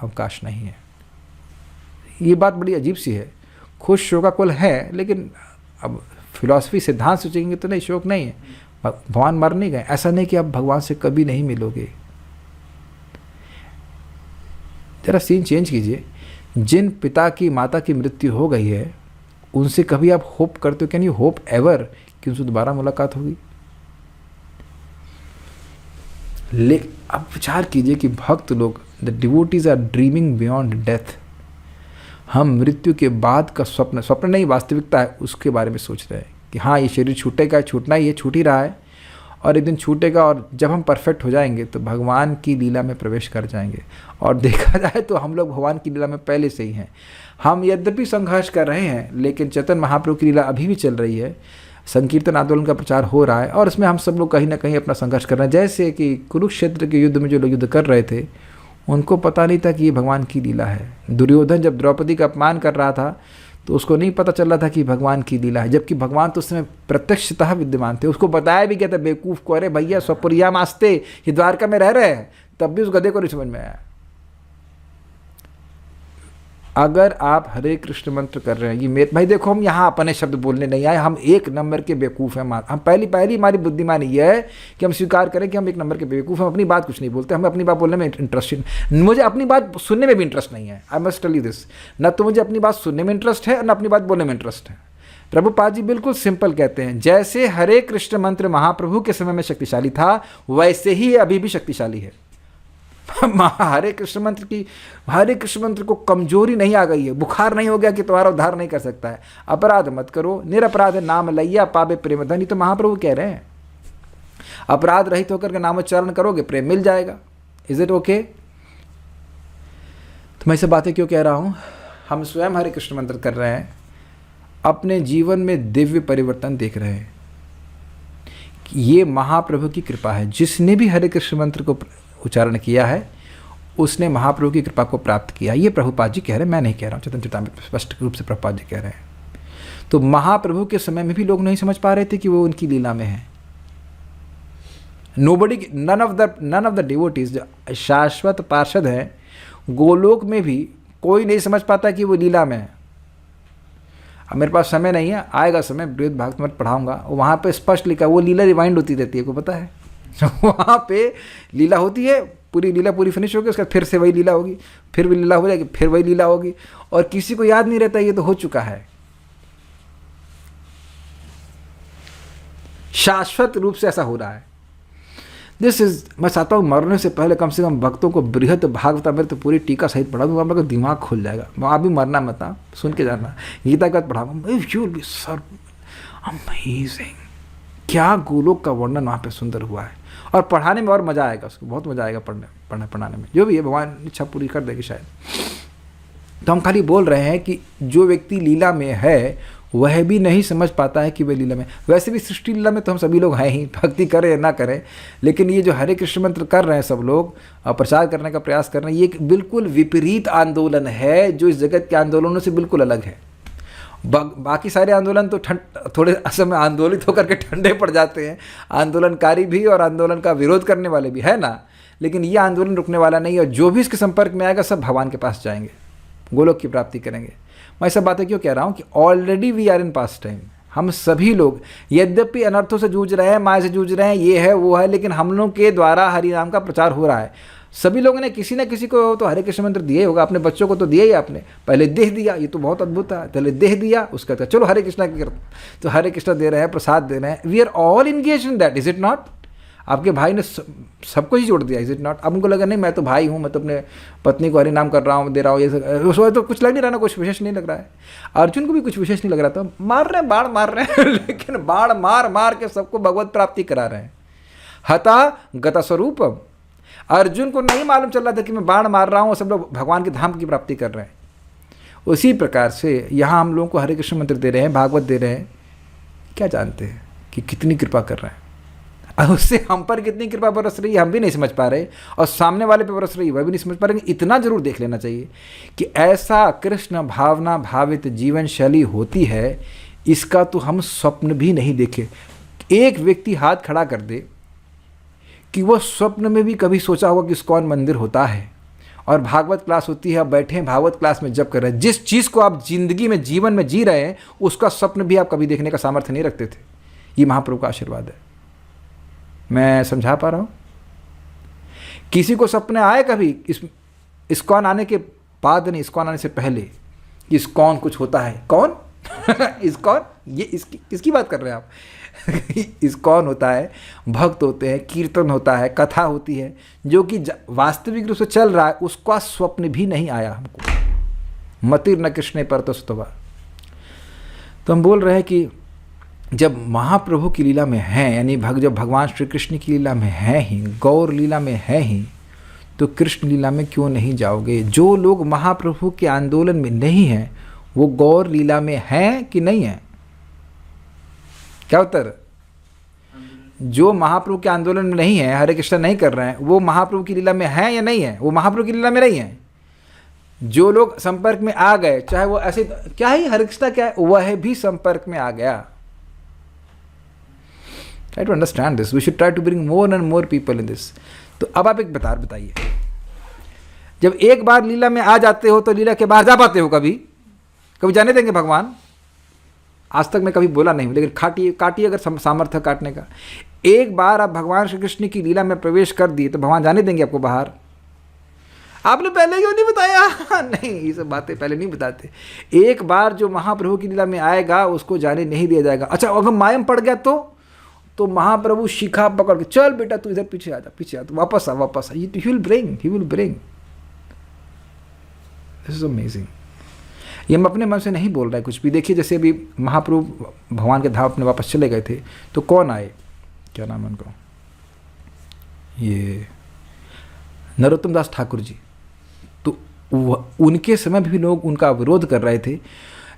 [SPEAKER 1] अवकाश नहीं है। ये बात बड़ी अजीब सी है। खुद शोकाकुल है, लेकिन अब फिलॉसफी सिद्धांत सोचेंगे तो नहीं, शोक नहीं है, भगवान मर नहीं गए। ऐसा नहीं कि आप भगवान से कभी नहीं मिलोगे। जरा सीन चेंज कीजिए। जिन पिता की माता की मृत्यु हो गई है उनसे कभी आप होप करते हो, कैन यू होप एवर कि उनसे दोबारा मुलाकात होगी? अब विचार कीजिए कि भक्त लोग, the devotees are dreaming beyond death. हम मृत्यु के बाद का स्वप्न नहीं, वास्तविकता है, उसके बारे में सोच रहे हैं कि हाँ ये शरीर छूटेगा, छूटना ही है, छूट ही रहा है और एक दिन छूटेगा, और जब हम परफेक्ट हो जाएंगे तो भगवान की लीला में प्रवेश कर जाएंगे। और देखा जाए तो हम लोग भगवान की लीला में पहले से ही हैं। हम यद्यपि संघर्ष कर रहे हैं, लेकिन चैतन्य महाप्रभु की लीला अभी भी चल रही है। संकीर्तन आंदोलन का प्रचार हो रहा है और उसमें हम सब लोग कहीं ना कहीं अपना संघर्ष कर रहे हैं। जैसे कि कुरुक्षेत्र के युद्ध में जो लोग युद्ध कर रहे थे उनको पता नहीं था कि ये भगवान की लीला है। दुर्योधन जब द्रौपदी का अपमान कर रहा था तो उसको नहीं पता चल रहा था कि भगवान की लीला है, जबकि भगवान तो उसमें प्रत्यक्षतः विद्यमान थे। उसको बताया भी गया था बेवकूफ़ को, अरे भैया स्वपुरिया मास्ते, ये द्वारका में रह रहे हैं, तब भी उस गधे को नहीं समझ में आया। अगर आप हरे कृष्ण मंत्र कर रहे हैं, ये मेरे भाई देखो, हम यहाँ अपने शब्द बोलने नहीं आए, हम एक नंबर के बेवकूफ़ हैं। हम पहली हमारी बुद्धिमानी ये है कि हम स्वीकार करें कि हम एक नंबर के बेवकूफ़ हैं। हम अपनी बात कुछ नहीं बोलते, हमें अपनी बात बोलने में इंटरेस्ट, मुझे अपनी बात सुनने में भी इंटरेस्ट नहीं है। I must tell you this, न तो मुझे अपनी बात सुनने में इंटरेस्ट है, न अपनी बात बोलने में इंटरेस्ट है। प्रभुपाद जी बिल्कुल सिंपल कहते हैं, जैसे हरे कृष्ण मंत्र महाप्रभु के समय में शक्तिशाली था, वैसे ही अभी भी शक्तिशाली है। हरे कृष्ण मंत्र को कमजोरी नहीं आ गई है, बुखार नहीं हो गया कि तुम्हारा उद्धार नहीं कर सकता है। अपराध मत करो, निरपराध नाम लैया पावे प्रेम धन, ये तो महाप्रभु कह रहे हैं। अपराध रहित होकर के नामोच्चारण करोगे, प्रेम मिल जाएगा। Is it okay? तो मैं ये बातें क्यों कह रहा हूँ? हम स्वयं हरे कृष्ण मंत्र कर रहे हैं, अपने जीवन में दिव्य परिवर्तन देख रहे हैं। ये महाप्रभु की कृपा है। जिसने भी हरे कृष्ण मंत्र को उच्चारण किया है उसने महाप्रभु की कृपा को प्राप्त किया। ये प्रभुपाद जी कह रहे हैं, मैं नहीं कह रहा हूँ, चैतन्य चरितामृत में स्पष्ट रूप से प्रभुपाद जी कह रहे हैं। तो महाप्रभु के समय में भी लोग नहीं समझ पा रहे थे कि वो उनकी लीला में है। Nobody, none of the devotees, जो शाश्वत पार्षद है गोलोक में भी कोई नहीं समझ पाता कि वो लीला में है। अब मेरे पास समय नहीं है, आएगा समय, बृहद भागवत में पढ़ाऊंगा, वहाँ पे स्पष्ट लिखा, वो लीला रिवाइंड होती रहती है, को पता है वहाँ पे लीला होती है, पूरी लीला पूरी फिनिश होगी, उसके बाद फिर से वही लीला होगी, फिर भी लीला हो जाएगी, फिर वही लीला होगी, और किसी को याद नहीं रहता ये तो हो चुका है। शाश्वत रूप से ऐसा हो रहा है। दिस इज, मैं चाहता हूँ मरने से पहले कम से कम भक्तों को बृहद भागवतामृत तो पूरी टीका सहित पढ़ा दूंगा, आप लोग का दिमाग खुल जाएगा। आप भी मरना मत, सुन के जाना, गीता के बाद पढ़ाऊंगा, you will B sir amazing. क्या गोलोक का वर्णन वहाँ पे सुंदर हुआ है, और पढ़ाने में और मज़ा आएगा, उसको बहुत मज़ा आएगा पढ़ाने में। जो भी है भगवान इच्छा पूरी कर देगी शायद। तो हम खाली बोल रहे हैं कि जो व्यक्ति लीला में है वह भी नहीं समझ पाता है कि वह लीला में। वैसे भी सृष्टि लीला में तो हम सभी लोग हैं ही, भक्ति करें या ना करें, लेकिन ये जो हरे कृष्ण मंत्र कर रहे हैं सब लोग, प्रचार करने का प्रयास कर रहे हैं, ये एक बिल्कुल विपरीत आंदोलन है जो इस जगत के आंदोलनों से बिल्कुल अलग है। बाकी सारे आंदोलन तो थोड़े असल में आंदोलित होकर के ठंडे पड़ जाते हैं, आंदोलनकारी भी और आंदोलन का विरोध करने वाले भी, है ना, लेकिन ये आंदोलन रुकने वाला नहीं है। और जो भी इसके संपर्क में आएगा सब भगवान के पास जाएंगे, गोलोक की प्राप्ति करेंगे। मैं सब बातें क्यों कह रहा हूँ कि already we are in past time. हम सभी लोग यद्यपि अनर्थों से जूझ रहे हैं, माया से जूझ रहे हैं, ये है वो है, लेकिन हम लोगों के द्वारा हरि नाम का प्रचार हो रहा है। सभी लोगों ने किसी न किसी को तो हरे कृष्ण मंत्र दिए होगा, अपने बच्चों को तो दिया ही आपने, पहले देह दिया, ये तो बहुत अद्भुत है, पहले देह दिया, उसका तो चलो हरे कृष्णा की करते, तो हरे कृष्णा दे रहे हैं, प्रसाद दे रहे हैं। We are all engage in that, is it not? आपके भाई ने सबको ही जोड़ दिया, इज इट नॉट? अब उनको लगा नहीं मैं तो भाई हूँ, मैं तो अपने पत्नी को हरि नाम कर रहा हूँ, दे रहा हूँ, ये सब तो कुछ लग नहीं रहा ना, कुछ विशेष नहीं लग रहा है। अर्जुन को भी कुछ विशेष नहीं लग रहा था, मार रहे हैं, बाढ़ मार रहे हैं लेकिन बाढ़ मार मार के सबको भगवत प्राप्ति करा रहे हैं। हता गता स्वरूपम, अर्जुन को नहीं मालूम चल रहा था कि मैं बाण मार रहा हूँ, सब लोग भगवान के धाम की प्राप्ति कर रहे हैं। उसी प्रकार से यहाँ हम लोगों को हरे कृष्ण मंत्र दे रहे हैं, भागवत दे रहे हैं, क्या जानते हैं कि कितनी कृपा कर रहे हैं, और उससे हम पर कितनी कृपा बरस रही है हम भी नहीं समझ पा रहे, और सामने वाले पे बरस रही है वह भी नहीं समझ पा रहे। इतना जरूर देख लेना चाहिए कि ऐसा कृष्ण भावना भावित जीवन शैली होती है, इसका तो हम स्वप्न भी नहीं देखे। एक व्यक्ति हाथ खड़ा कर दे कि वो स्वप्न में भी कभी सोचा होगा कि इस्कॉन मंदिर होता है और भागवत क्लास होती है, आप बैठे हैं भागवत क्लास में जप कर रहे हैं, जिस चीज़ को आप जिंदगी में जीवन में जी रहे हैं उसका स्वप्न भी आप कभी देखने का सामर्थ्य नहीं रखते थे। ये महाप्रभु का आशीर्वाद है। मैं समझा पा रहा हूँ? किसी को सपने आए कभी इस्कॉन आने के बाद नहीं, इस्कॉन आने से पहले इस्कॉन कुछ होता है? कौन इस्कॉन? ये किसकी बात कर रहे हैं आप? इस्कॉन होता है, भक्त होते हैं, कीर्तन होता है, कथा होती है, जो कि वास्तविक रूप से चल रहा है, उसका स्वप्न भी नहीं आया हमको। मतिर न कृष्ण पर तो स्तवा। तो हम बोल रहे हैं कि जब महाप्रभु की लीला में हैं, यानी जब भगवान श्री कृष्ण की लीला में हैं ही, गौर लीला में हैं ही, तो कृष्ण लीला में क्यों नहीं जाओगे? जो लोग महाप्रभु के आंदोलन में नहीं हैं वो गौर लीला में हैं कि नहीं हैं? क्या उत्तर? जो महाप्रभु के आंदोलन में नहीं है, हरे कृष्ण नहीं कर रहे हैं, वो महाप्रभु की लीला में हैं या नहीं है? वो महाप्रभु की लीला में नहीं है। जो लोग संपर्क में आ गए, चाहे वो ऐसे क्या ही हरे कृष्ण क्या है, वह भी संपर्क में आ गया। Try to understand this. We should try to bring more and more people in this. तो अब आप एक बताइए, जब एक बार लीला में आ जाते हो तो लीला के बाहर जा पाते हो? कभी जाने देंगे भगवान? आज तक मैं कभी बोला नहीं हूँ, लेकिन काटिए अगर सामर्थ्य काटने का। एक बार आप भगवान श्री कृष्ण की लीला में प्रवेश कर दिए तो भगवान जाने देंगे आपको बाहर? आपने पहले क्यों नहीं बताया? नहीं, ये सब बातें पहले नहीं बताते। एक बार जो महाप्रभु की लीला में आएगा उसको जाने नहीं दिया जाएगा। अच्छा, अगर मायम पड़ गया तो महाप्रभु शिखा पकड़ के, चल बेटा तू इधर पीछे आ जा, तो वापस आ। He will bring. This is amazing. ये हम अपने मन से नहीं बोल रहे कुछ भी। देखिए, जैसे अभी महाप्रभु भगवान के धाम अपने वापस चले गए थे तो कौन आए, क्या नाम है उनको, ये नरोत्तम दास ठाकुर जी। तो उनके समय भी लोग उनका विरोध कर रहे थे,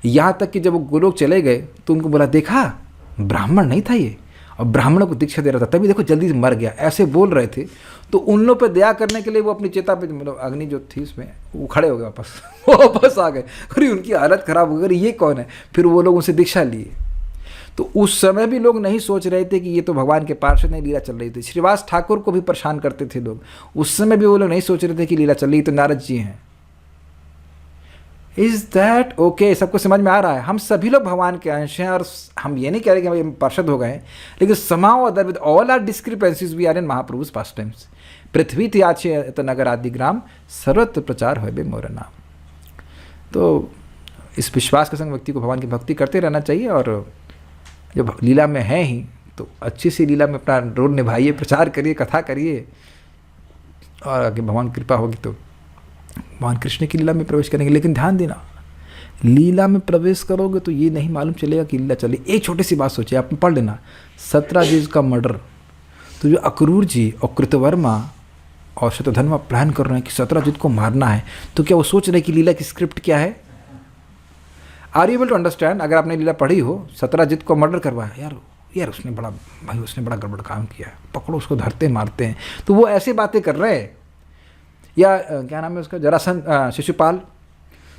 [SPEAKER 1] यहाँ तक कि जब वो गोलोक चले गए तो उनको बोला, देखा ब्राह्मण नहीं था ये, और ब्राह्मणों को दीक्षा दे रहा था, तभी देखो जल्दी से मर गया, ऐसे बोल रहे थे। तो उन लोग पे दया करने के लिए वो अपनी चेता पे, मतलब अग्नि जो थी उसमें, वो खड़े हो गए वापस वो वापस आ गए। अरे उनकी हालत खराब हो गई, ये कौन है? फिर वो लोग उनसे दीक्षा लिए। तो उस समय भी लोग नहीं सोच रहे थे कि ये तो भगवान के पार्षद नहीं, लीला चल रही थी। श्रीवास ठाकुर को भी परेशान करते थे लोग, उस समय भी वो लोग नहीं सोच रहे थे कि लीला चल रही, तो नारद जी हैं। Is that okay? सबको समझ में आ रहा है? हम सभी लोग भगवान के अंश हैं, और हम ये नहीं कह रहे कि हम पार्षद हो गए, लेकिन somehow other with all our discrepancies we are in Mahaprabhu's pastimes. पृथ्वी त्याचे नगर आदि ग्राम, सर्वत्र प्रचार होए बे मोर नाम। तो इस विश्वास के संग व्यक्ति को भगवान की भक्ति करते रहना चाहिए, और जब लीला में है ही तो अच्छी सी लीला में अपना रोल निभाइए, प्रचार करिए, कथा करिए, और आगे भगवान कृपा होगी तो भगवान कृष्ण की लीला में प्रवेश करेंगे। लेकिन ध्यान देना, लीला में प्रवेश करोगे तो ये नहीं मालूम चलेगा कि लीला चली। एक छोटी सी बात सोचिए, आप पढ़ लेना, सत्यराजीज का मर्डर, तो जो अक्रूर जी और कृतवर्मा और शत्रुधर्मा प्लान कर रहे हैं कि सत्यराजीत को मारना है, तो क्या वो सोच रहे हैं कि लीला की स्क्रिप्ट क्या है? Are you able to understand? अगर आपने लीला पढ़ी हो, सत्यराजीत को मर्डर करवाया, यार उसने बड़ा गड़बड़ काम किया, पकड़ो उसको, धरते मारते हैं, तो वो ऐसे बातें कर रहे हैं। या क्या नाम है उसका, जरासंध, शिशुपाल,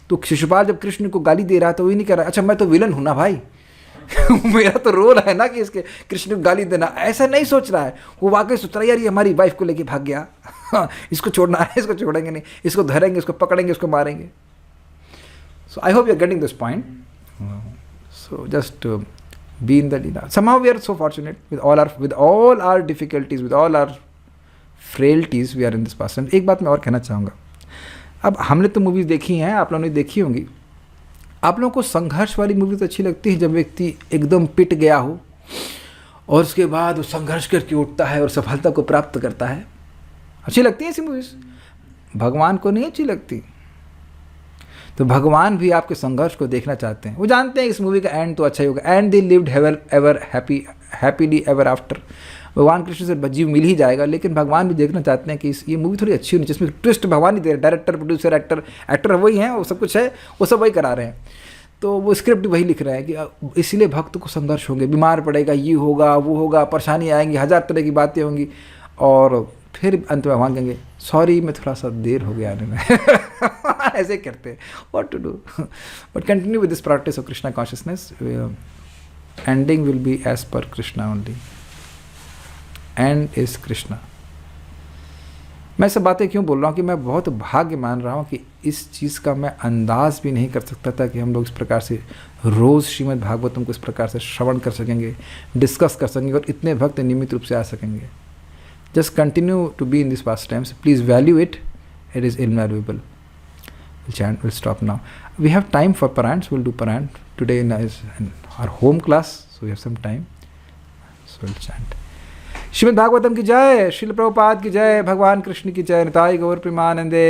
[SPEAKER 1] तो शिशुपाल जब कृष्ण को गाली दे रहा है तो वही नहीं कह रहा अच्छा मैं तो विलन हूँ ना भाई मेरा तो रोल है ना कि इसके कृष्ण को गाली देना, ऐसा नहीं सोच रहा है। वो वाकई सोच रहा है यार ये हमारी वाइफ को लेके भाग गया इसको छोड़ना है, इसको छोड़ेंगे नहीं, इसको धरेंगे, इसको पकड़ेंगे, इसको मारेंगे। So I hope you are getting this point. So just be in the leela. Somehow we are so fortunate with all our difficulties, with all our frailties, we are in this pastime. एक बात मैं और कहना चाहूँगा, अब हमने तो movies देखी हैं, आप लोगों ने देखी होंगी। आप लोगों को संघर्ष वाली मूवी तो अच्छी लगती है, जब व्यक्ति एकदम पिट गया हो और उसके बाद वो संघर्ष करके उठता है और सफलता को प्राप्त करता है, अच्छी लगती है ऐसी मूवीज़। भगवान को नहीं अच्छी लगती। तो भगवान भी आपके संघर्ष को देखना चाहते हैं। वो जानते हैं इस मूवी का एंड तो अच्छा ही होगा, and they lived ever happily ever after. भगवान कृष्ण से जीव मिल ही जाएगा, लेकिन भगवान भी देखना चाहते हैं कि ये मूवी थोड़ी अच्छी होनी चाहिए, जिसमें ट्विस्ट भगवान ही दे रहे, डायरेक्टर, प्रोड्यूसर, एक्टर वही हैं, वो सब कुछ है, वो सब वही करा रहे हैं। तो वो स्क्रिप्ट वही लिख रहे हैं कि इसीलिए भक्त को संघर्ष होंगे, बीमार पड़ेगा, ये होगा, वो होगा, परेशानी आएंगी, 1000 तरह की बातें होंगी, और फिर अंत में भगवान कहेंगे सॉरी मैं थोड़ा सा देर हो गया आने में ऐसे करते हैं, what to do. But continue with this practice of Krishna consciousness, ending will be as per Krishna only, and is Krishna. मैं सब बातें क्यों बोल रहा हूँ कि मैं बहुत भाग्य मान रहा हूँ कि इस चीज़ का मैं अंदाज़ भी नहीं कर सकता था कि हम लोग इस प्रकार से रोज़ श्रीमद् भागवतम को इस प्रकार से श्रवण कर सकेंगे, डिस्कस कर सकेंगे, और इतने भक्त नियमित रूप से आ सकेंगे। Just continue to be in these pastimes. Please value it. It is invaluable. We'll stop now. We have time for parayans. We'll do parayan today in our home class, so we have some time. So we'll chant. Shrimad Bhagavatam की जय, श्रील प्रभुपाद की जय, भगवान कृष्ण की जय, निताई गौर प्रेमानंदे।